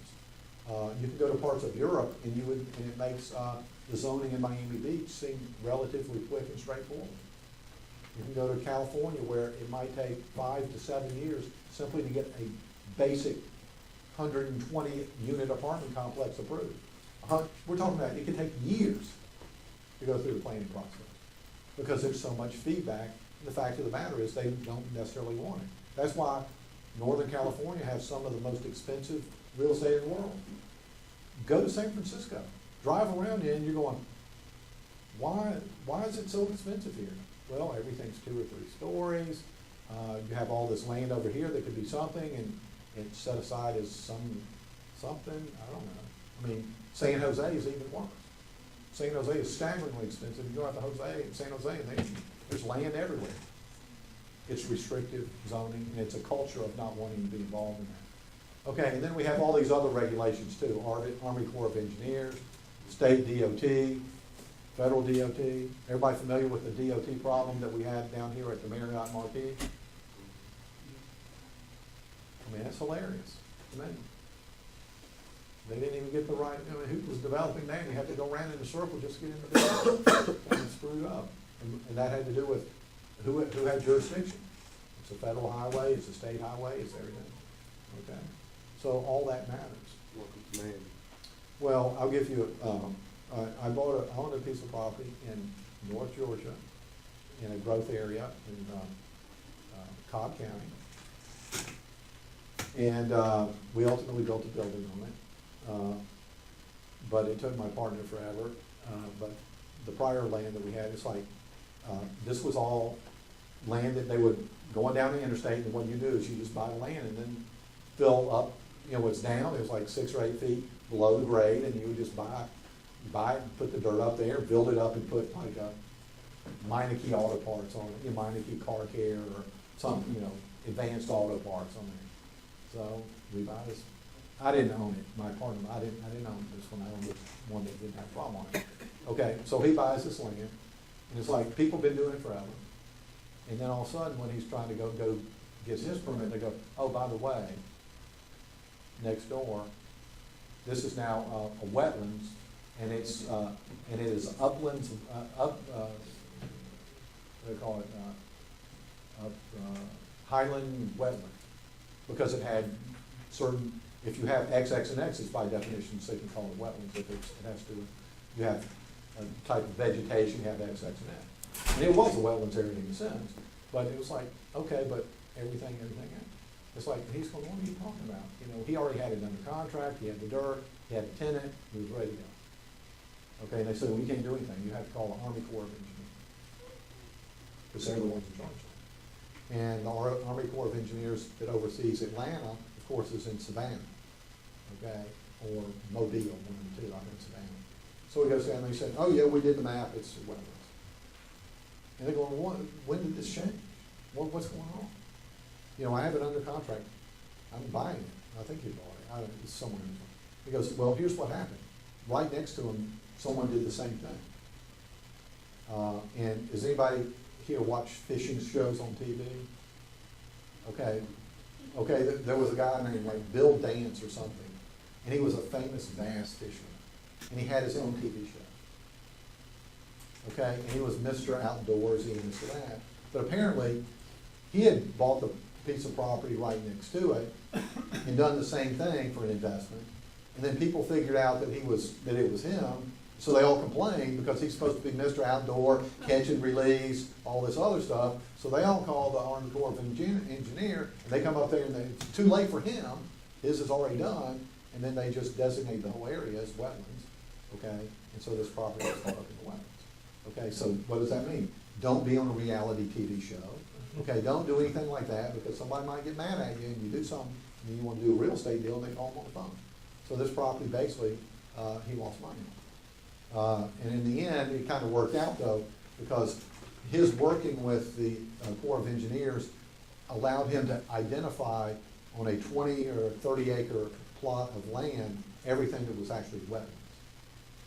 You can go to parts of Europe, and it makes the zoning in Miami Beach seem relatively quick and straightforward. You can go to California, where it might take 5 to 7 years simply to get a basic 120 unit apartment complex approved. We're talking about, it can take years to go through the planning process because there's so much feedback. And the fact of the matter is they don't necessarily want it. That's why Northern California has some of the most expensive real estate in the world. Go to San Francisco, drive around here and you're going, why is it so expensive here? Well, everything's 2 or 3 stories. You have all this land over here that could be something, and it's set aside as something, I don't know. I mean, San Jose is even worse. San Jose is staggeringly expensive. You go out to San Jose, and there's land everywhere. It's restrictive zoning, and it's a culture of not wanting to be involved in that. Okay, and then we have all these other regulations too. Army Corps of Engineers, state DOT, federal DOT. Everybody familiar with the DOT problem that we had down here at the Marriott Marquis? I mean, it's hilarious to me. They didn't even get the right, who was developing that? You had to go around in a circle just to get in the building. And screwed up. And that had to do with who had jurisdiction. It's a federal highway, it's a state highway, it's everything. Okay? So all that matters. Welcome to Miami. Well, I'll give you, I owned a piece of property in North Georgia in a growth area in Cobb County. And we ultimately built a building on it. But it took my partner forever. But the prior land that we had, it's like, this was all land that they would, going down the interstate, and what you do is you just buy the land and then fill up, it's down, it was like 6 or 8 feet below the grade, and you would just buy it, put the dirt up there, build it up, and put like a Meineke Auto Parts on it, Meineke Car Care, or some, advanced auto parts on there. So we buy this. I didn't own it. My partner, I didn't own this one. I owned this one that didn't have a problem on it. Okay, so he buys this land, and it's like people have been doing it forever. And then all of a sudden, when he's trying to go get his permit, they go, oh, by the way, next door, this is now a wetlands, and it is uplands, what do they call it, highland wetland, because it had certain, if you have X, X, and X, it's by definition, so you can call it wetlands. If it has to, you have a type of vegetation, you have X, X, and X. And it was a wetlands area in a sense, but it was like, okay, but everything else. It's like, he's going, what are you talking about? He already had it under contract, he had the dirt, he had the tenant, he was ready to go. Okay, and they said, well, you can't do anything, you have to call the Army Corps of Engineers. Because they're the ones in charge of it. And the Army Corps of Engineers that oversees Atlanta, of course, is in Savannah, okay, or Mobile, one of the two, I'm in Savannah. So he goes down and they said, oh yeah, we did the map, it's wetlands. And they're going, when did this change? What's going on? I have it under contract. I'm buying it. I think he bought it. It's somewhere in there. He goes, well, here's what happened. Right next to him, someone did the same thing. And does anybody here watch fishing shows on TV? Okay. There was a guy named like Bill Dance or something, and he was a famous bass fisherman, and he had his own TV show. Okay, and he was Mr. Outdoorsy and this and that. But apparently, he had bought the piece of property right next to it and done the same thing for an investment. And then people figured out that it was him, so they all complained because he's supposed to be Mr. Outdoor, catch and release, all this other stuff. So they all called the Army Corps of Engineer, and they come up there and it's too late for him, his is already done, and then they just designate the whole area as wetlands, okay? And so this property is caught up in the wetlands. Okay, so what does that mean? Don't be on a reality TV show. Okay, don't do anything like that because somebody might get mad at you and you do something, and then you want to do a real estate deal and they call them on the phone. So this property basically, he lost money on. And in the end, it kind of worked out though, because his working with the Corps of Engineers allowed him to identify on a 20 or 30 acre plot of land, everything that was actually wetlands.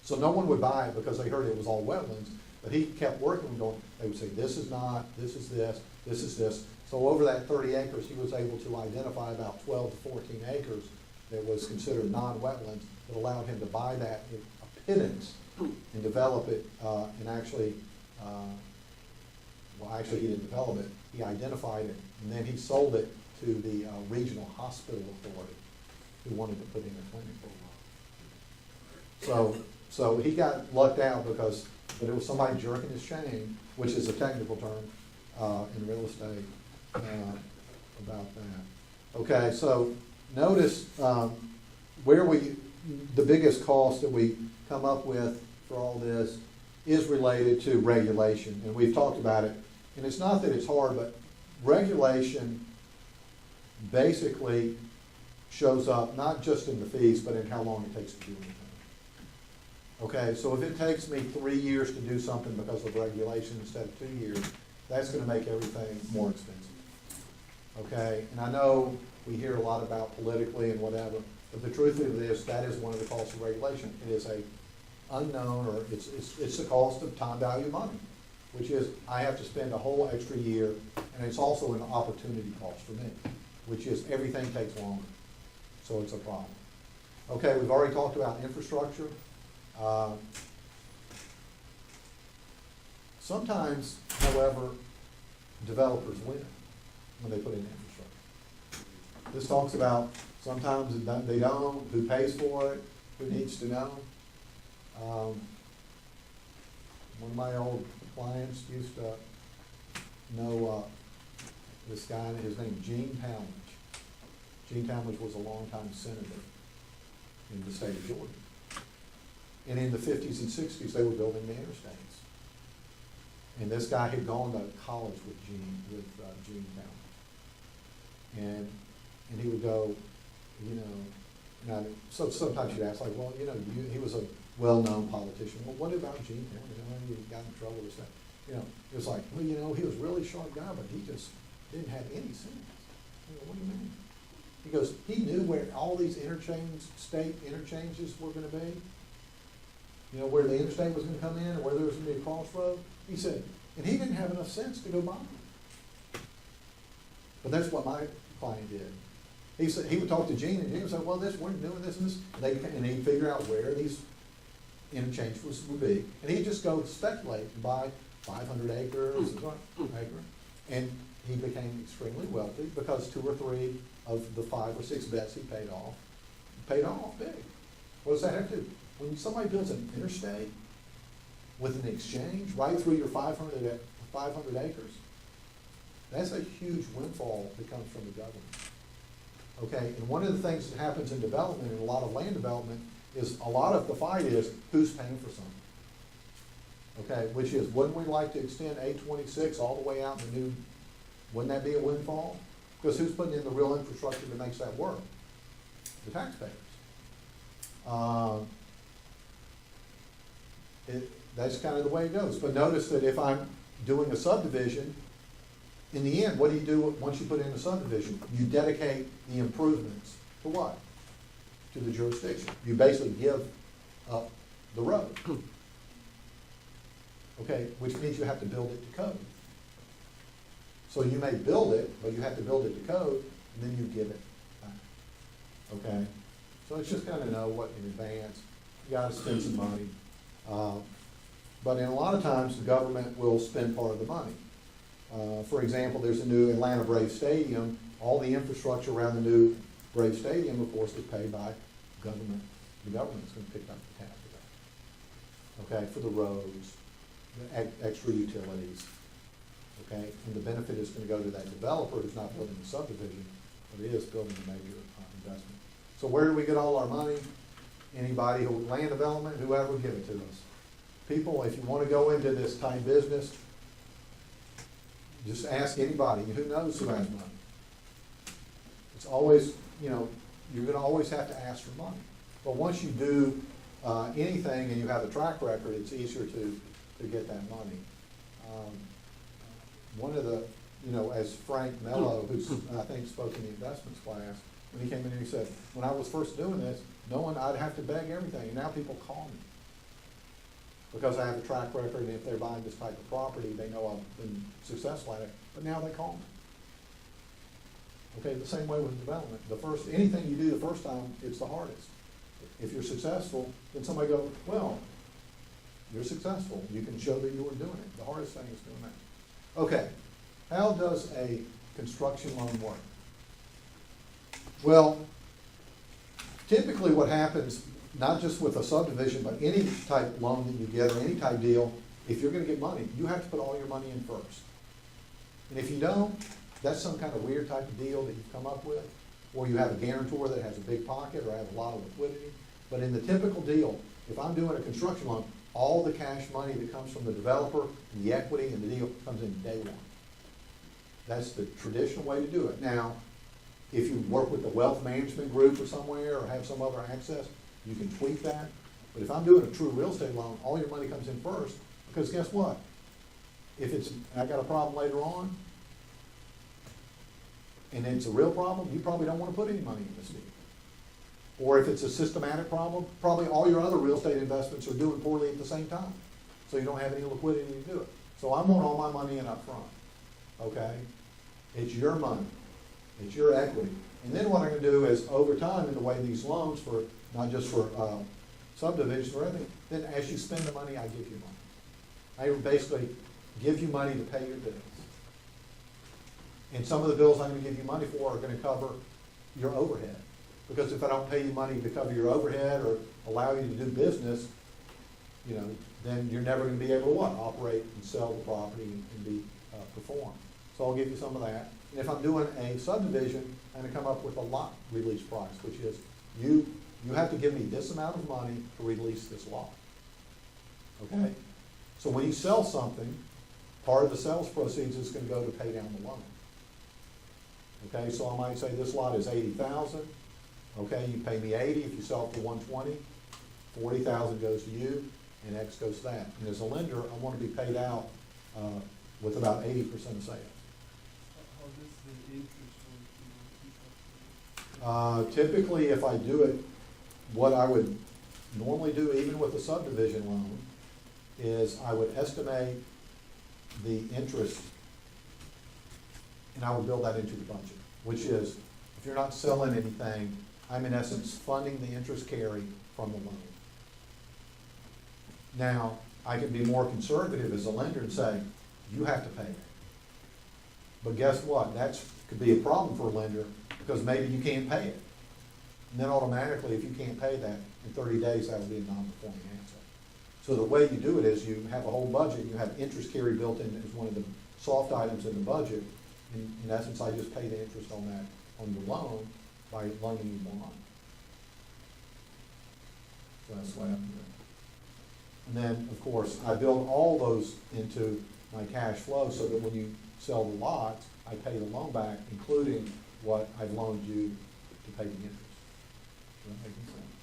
So no one would buy it because they heard it was all wetlands, but he kept working with them. They would say, this is not, this is this, this is this. So over that 30 acres, he was able to identify about 12 to 14 acres that was considered non-wetlands that allowed him to buy that in a pittance and develop it, and actually, well, actually he didn't develop it, he identified it, and then he sold it to the Regional Hospital Authority who wanted to put in a clinic for a while. So he got lucked out because, but it was somebody jerking his chain, which is a technical term in real estate about that. Okay, so notice where the biggest cost that we come up with for all this is related to regulation, and we've talked about it. And it's not that it's hard, but regulation basically shows up not just in the fees, but in how long it takes to do anything. Okay, so if it takes me 3 years to do something because of regulation instead of 2 years, that's gonna make everything more expensive. Okay, and I know we hear a lot about politically and whatever, but the truth of it is, that is one of the costs of regulation. It is a unknown, or it's the cost of time value of money, which is I have to spend a whole extra year, and it's also an opportunity cost for me, which is everything takes longer. So it's a problem. Okay, we've already talked about infrastructure. Sometimes, however, developers win when they put in infrastructure. This talks about sometimes they don't, who pays for it, who needs to know. One of my old clients used to know this guy, his name Gene Talmadge. Gene Talmadge was a longtime senator in the state of Georgia. And in the 50s and 60s, they were building the interstates. And this guy had gone to college with Gene Talmadge. And he would go, you know, and so sometimes you'd ask, like, well, you know, he was a well-known politician. Well, what about Gene Talmadge? You know, he got in trouble with that. You know, it was like, well, you know, he was a really sharp guy, but he just didn't have any sense. You know, what do you mean? He goes, he knew where all these state interchanges were gonna be. You know, where the interstate was gonna come in, or where there was gonna be a crossroad. He said, and he didn't have enough sense to go by them. But that's what my client did. He said, he would talk to Gene, and Gene would say, well, we're doing this and this. And he'd figure out where these interchanges would be. And he'd just go speculate and buy 500 acres, and he became extremely wealthy because 2 or 3 of the 5 or 6 bets he paid off big. What does that have to do? When somebody builds an interstate with an exchange right through your 500 acres, that's a huge windfall that comes from the government. Okay, and one of the things that happens in development, in a lot of land development, is a lot of the fight is who's paying for something. Okay, which is, wouldn't we like to extend 826 all the way out in the new, wouldn't that be a windfall? Because who's putting in the real infrastructure that makes that work? The taxpayers. That's kind of the way it goes. But notice that if I'm doing a subdivision, in the end, what do you do once you put in a subdivision? You dedicate the improvements to what? To the jurisdiction. You basically give up the road. Okay, which means you have to build it to code. So you may build it, but you have to build it to code, and then you give it back. Okay? So it's just kind of know what in advance. You gotta spend some money. But in a lot of times, the government will spend part of the money. For example, there's a new Atlanta Braves stadium, all the infrastructure around the new Brave Stadium, of course, is paid by government. The government's gonna pick up the tab for that. Okay, for the roads, the extra utilities, okay? And the benefit is gonna go to that developer who's not building a subdivision, but is building a major investment. So where do we get all our money? Anybody who, land development, whoever, give it to us. People, if you wanna go into this type business, just ask anybody, who knows who has money. It's always, you know, you're gonna always have to ask for money. But once you do, anything and you have a track record, it's easier to get that money. One of the, you know, as Frank Mello, who's, I think, spoke in the investments class, when he came in here, he said, when I was first doing this, no one, I'd have to beg everything, and now people call me. Because I have a track record, and if they're buying this type of property, they know I've been successful at it, but now they call me. Okay, the same way with development. Anything you do the first time, it's the hardest. If you're successful, then somebody goes, well, you're successful, you can show that you were doing it. The hardest thing is doing that. Okay, how does a construction loan work? Well, typically what happens, not just with a subdivision, but any type loan that you get or any type deal, if you're gonna get money, you have to put all your money in first. And if you don't, that's some kind of weird type of deal that you've come up with, or you have a guarantor that has a big pocket or has a lot of liquidity. But in the typical deal, if I'm doing a construction loan, all the cash money that comes from the developer, and the equity and the deal comes in day one. That's the traditional way to do it. Now, if you work with the wealth management group or somewhere, or have some other access, you can tweak that. But if I'm doing a true real estate loan, all your money comes in first, because guess what? If I got a problem later on, and it's a real problem, you probably don't want to put any money in this deal. Or if it's a systematic problem, probably all your other real estate investments are doing poorly at the same time. So you don't have any liquidity to do it. So I want all my money in up front, okay? It's your money, it's your equity. And then what I'm gonna do is, over time, in the way these loans for, not just for subdivisions or anything, then as you spend the money, I give you money. I basically give you money to pay your bills. And some of the bills I'm gonna give you money for are gonna cover your overhead. Because if I don't pay you money to cover your overhead or allow you to do business, you know, then you're never gonna be able to what? Operate and sell the property and be, perform. So I'll give you some of that. And if I'm doing a subdivision, I'm gonna come up with a lot release price, which is, you have to give me this amount of money to release this lot. Okay? So when you sell something, part of the sales proceeds is gonna go to pay down the loan. Okay, so I might say this lot is 80,000. Okay, you pay me 80, if you sell it for 120, 40,000 goes to you, and X goes to that. And as a lender, I want to be paid out with about 80% of sales. How does the interest work? Typically, if I do it, what I would normally do, even with a subdivision loan, is I would estimate the interest, and I would build that into the budget, which is, if you're not selling anything, I'm in essence funding the interest carry from the loan. Now, I can be more conservative as a lender and say, you have to pay it. But guess what? That could be a problem for a lender, because maybe you can't pay it. And then automatically, if you can't pay that, in 30 days, that would be a non-performing asset. So the way you do it is you have a whole budget, you have interest carry built in as one of the soft items in the budget. In essence, I just pay the interest on that, on the loan, by loaning you bond. So that's the way I'm doing it. And then, of course, I build all those into my cash flow so that when you sell the lots, I pay the loan back, including what I've loaned you to pay the interest. Does that make sense?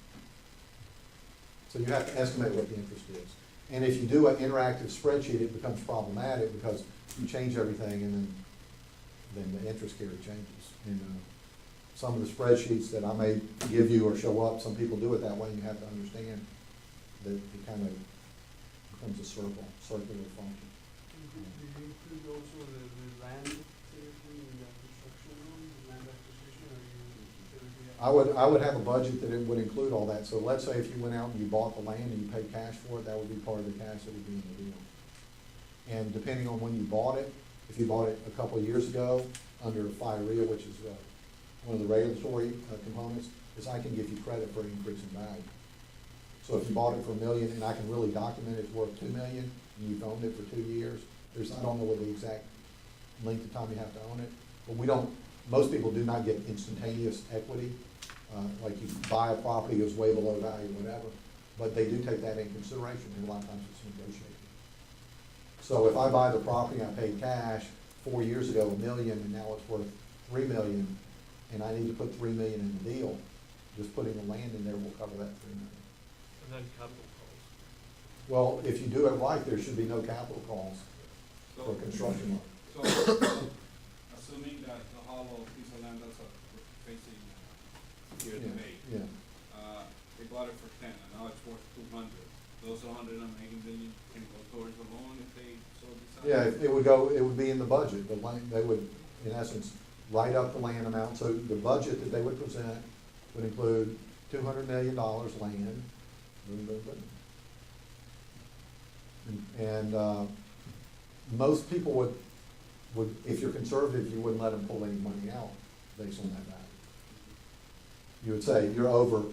So you have to estimate what the interest is. And if you do an interactive spreadsheet, it becomes problematic because you change everything and then the interest carry changes. And some of the spreadsheets that I may give you or show up, some people do it that way, and you have to understand that it kind of becomes a circular function. Do you include also the land thing in the construction loan, the land acquisition, or you? I would have a budget that it would include all that. So let's say if you went out and you bought the land and you paid cash for it, that would be part of the cash that would be in the deal. And depending on when you bought it, if you bought it a couple of years ago under FIREA, which is one of the regulatory components, is I can give you credit for an increase in value. So if you bought it for $1 million, and I can really document it's worth $2 million, and you've owned it for 2 years, I don't know what the exact length of time you have to own it, but most people do not get instantaneous equity. Like you buy a property, it's way below value, whatever, but they do take that in consideration, and a lot of times it's negotiated. So if I buy the property, I paid cash 4 years ago, $1 million, and now it's worth $3 million, and I need to put $3 million in the deal, just putting the land in there will cover that $3 million. And then capital calls. Well, if you do it right, there should be no capital calls for So, construction loan. so, assuming that the hollow piece of land that's facing here Yeah, today, yeah. they bought it for 10, and now it's worth 200. Those 180 million can go towards the loan if they so decide? Yeah, it would be in the budget, the land, they would, in essence, write up the land amount, so the budget that they would present would include $200 million land. Boom, boom, boom. And most people would, if you're conservative, you wouldn't let them pull any money out based on that value. You would say, you're over,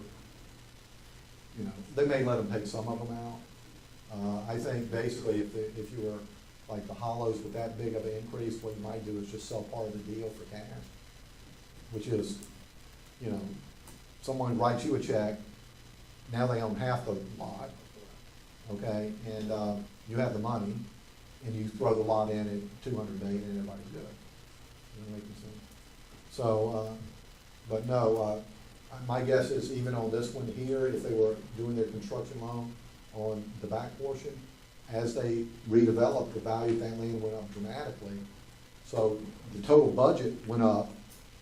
you know, they may let them take some of them out. I think basically if you were like the hollows with that big of an increase, what you might do is just sell part of the deal for cash, which is, you know, someone writes you a check, now they own half the lot, okay, and you have the money, and you throw the lot in at 200 million and everybody's good. Does that make sense? So, but no, my guess is even on this one here, if they were doing their construction loan on the back portion, as they redeveloped, the value of that land went up dramatically. So the total budget went up,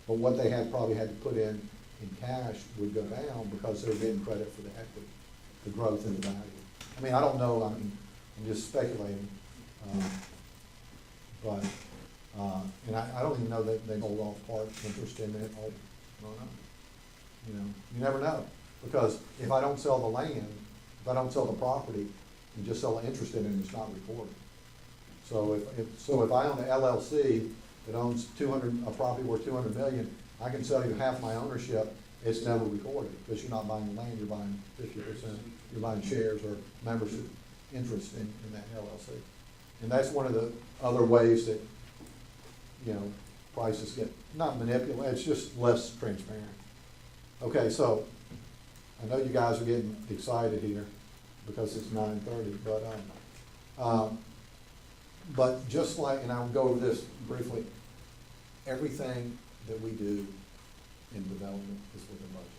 but what they probably had to put in cash would go down because they're getting credit for the equity, the growth in the value. I mean, I don't know, I'm just speculating. But I don't even know that they hold off part interest in it, I don't know. You know, you never know, because if I don't sell the land, if I don't sell the property, and just sell the interest in it, it's not recorded. So if I own an LLC that owns a property worth 200 million, I can sell you half my ownership, it's never recorded, because you're not buying the land, you're buying 50%, you're buying shares or membership interest in that LLC. And that's one of the other ways that, you know, prices get, not manipulated, it's just less transparent. Okay, so, I know you guys are getting excited here because it's 9:30, but just like, and I'll go over this briefly, everything that we do in development is with a budget.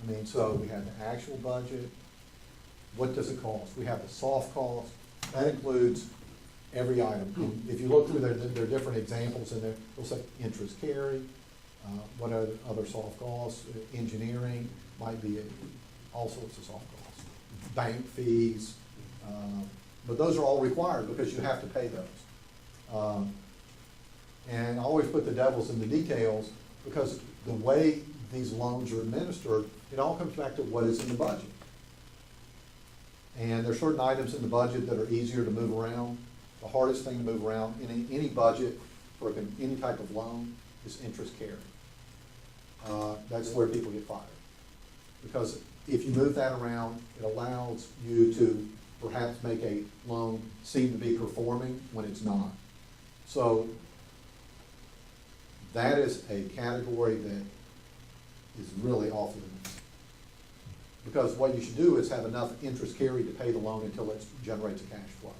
I mean, so we have the actual budget. What does it cost? We have the soft cost. That includes every item. And if you look through there are different examples in there. It'll say interest carry, what are the other soft costs, engineering, might be all sorts of soft costs, bank fees, but those are all required because you have to pay those. And I always put the devils in the details because the way these loans are administered, it all comes back to what is in the budget. And there are certain items in the budget that are easier to move around. The hardest thing to move around in any budget for any type of loan is interest carry. That's where people get fired. Because if you move that around, it allows you to perhaps make a loan seem to be performing when it's not. So that is a category that is really off limits. Because what you should do is have enough interest carry to pay the loan until it generates a cash flow.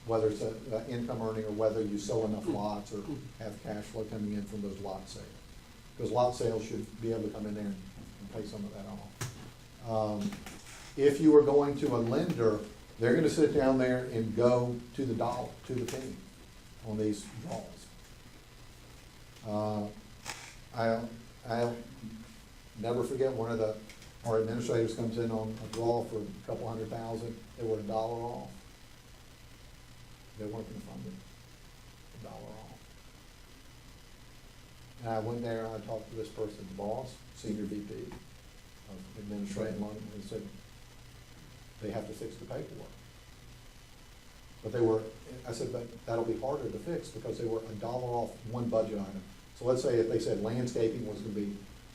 Whether it's an income earning or whether you sell enough lots or have cash flow coming in from those lot sales. Because lot sales should be able to come in there and pay some of that off. If you are going to a lender, they're going to sit down there and go to the dollar, to the penny on these draws. I'll never forget one of our administrators comes in on a draw for a couple $100,000. They were $1 off. They weren't going to fund it. $1 off. And I went there and I talked to this person, the boss, senior VP of administrative loan, and said, they have to fix the paperwork. but they were, I said, but that'll be harder to fix because they were $1 off one budget item. So let's say if they said landscaping was gonna be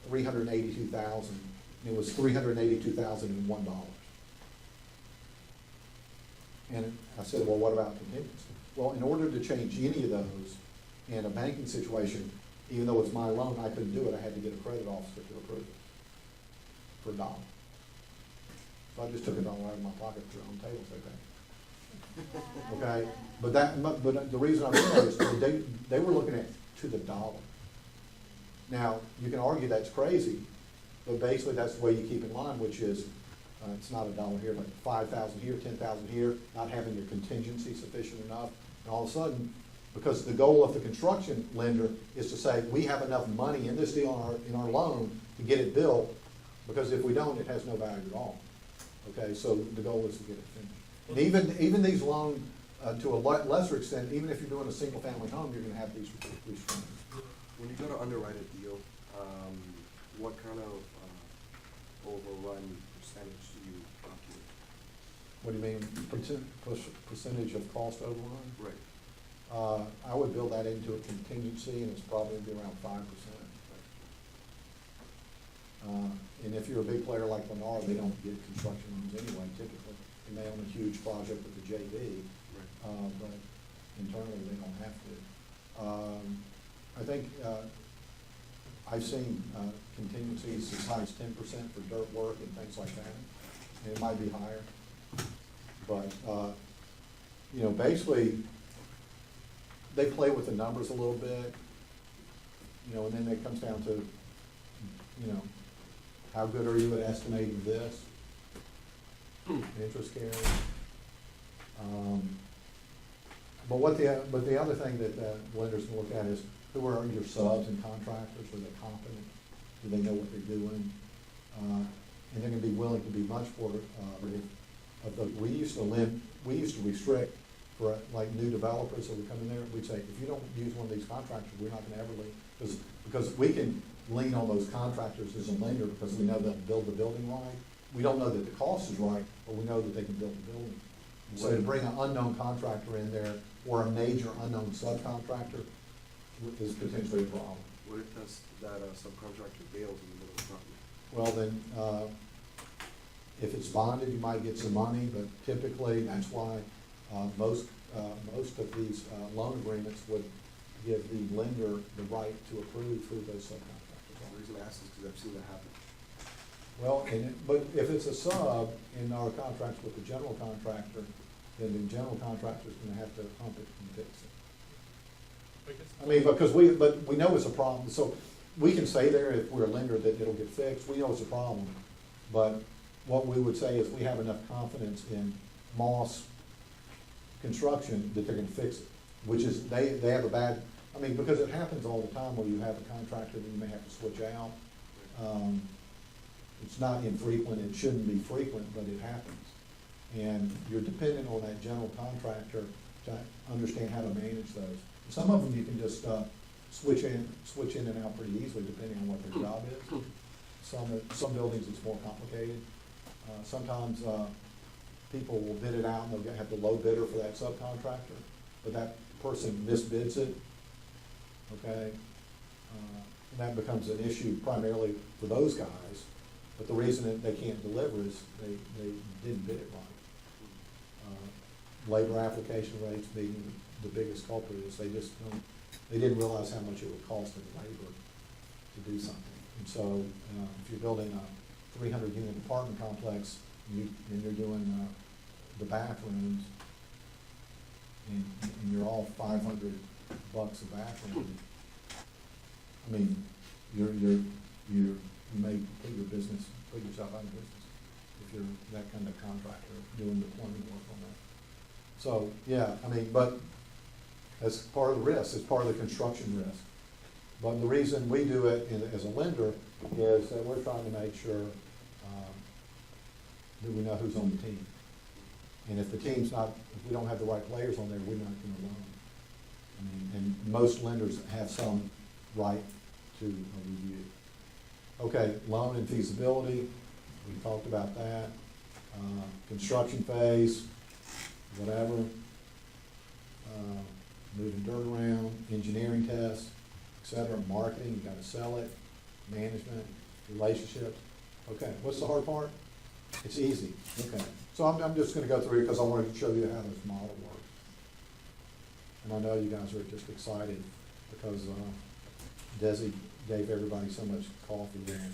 $382,000, and it was $382,001. And I said, well, what about contingency? Well, in order to change any of those in a banking situation, even though it's my loan, I couldn't do it, I had to get a credit officer to approve it for $1. So I just took $1 out of my pocket, put it on the table, said, okay. Okay, but the reason I realized is they were looking at to the dollar. Now, you can argue that's crazy, but basically that's the way you keep in line, which is, it's not $1 here, but 5,000 here, 10,000 here, not having your contingency sufficient enough. And all of a sudden, because the goal of the construction lender is to say, we have enough money in this deal in our loan to get it built, because if we don't, it has no value at all. Okay, so the goal is to get it finished. And even these loans, to a lesser extent, even if you're doing a single family home, you're gonna have these restraints. When you go to underwrite a deal, what kind of overrun percentage do you calculate? What do you mean, percentage of cost overrun? Right. I would build that into a contingency, and it's probably gonna be around 5%. And if you're a big player like Lennar, they don't get construction loans anyway, typically. They may own a huge project with the JV, but internally, they don't have to. I think, I've seen, contingencies as high as 10% for dirt work and things like that, and it might be higher. But, you know, basically, they play with the numbers a little bit, you know, and then it comes down to, you know, how good are you at estimating this? Interest carry. But the other thing that lenders can look at is, who are your subs and contractors? Are they competent? Do they know what they're doing? And they're gonna be willing to be much more, we used to restrict for like new developers that would come in there. We'd say, if you don't use one of these contractors, we're not gonna ever lean, because we can lean on those contractors as a lender because we know they'll build the building right. We don't know that the cost is right, but we know that they can build the building. And so to bring an unknown contractor in there or a major unknown subcontractor is potentially a problem. What if that subcontractor bails in the middle of the property? Well, then, if it's bonded, you might get some money, but typically, that's why, most of these, loan agreements would give the lender the right to approve who those subcontractors The are. reason I ask is because I've seen that happen. Well, but if it's a sub in our contracts with the general contractor, then the general contractor's gonna have to hump it and fix it. I mean, because we know it's a problem, so we can say there, if we're a lender, that it'll get fixed, we know it's a problem. But what we would say is we have enough confidence in Moss Construction that they're gonna fix it, which is, they have a bad, I mean, because it happens all the time where you have a contractor that you may have to switch out. It's not infrequent, it shouldn't be frequent, but it happens. And you're dependent on that general contractor to understand how to manage those. Some of them you can just switch in and out pretty easily depending on what their job is. Some buildings it's more complicated. Sometimes people will bid it out and they'll have the low bidder for that subcontractor, but that person misbids it, okay? And that becomes an issue primarily for those guys, but the reason that they can't deliver is they didn't bid it right. Labor application rates being the biggest culprit is they didn't realize how much it would cost in labor to do something. And so, if you're building a 300-unit apartment complex, and you're doing the bathrooms, and you're all $500 a bathroom, I mean, you may put yourself out of business if you're that kind of contractor doing the plumbing work on that. So, yeah, I mean, but that's part of the risk, it's part of the construction risk. But the reason we do it as a lender is that we're trying to make sure that we know who's on the team. And if we don't have the right players on there, we're not gonna loan. I mean, and most lenders have some right to review. Okay, loan and feasibility, we talked about that. Construction phase, whatever. moving dirt around, engineering tests, et cetera, marketing, you gotta sell it, management, relationships. Okay, what's the hard part? It's easy, okay. So I'm just gonna go through it because I wanted to show you how this model works. And I know you guys are just excited because Desi gave everybody so much coffee there.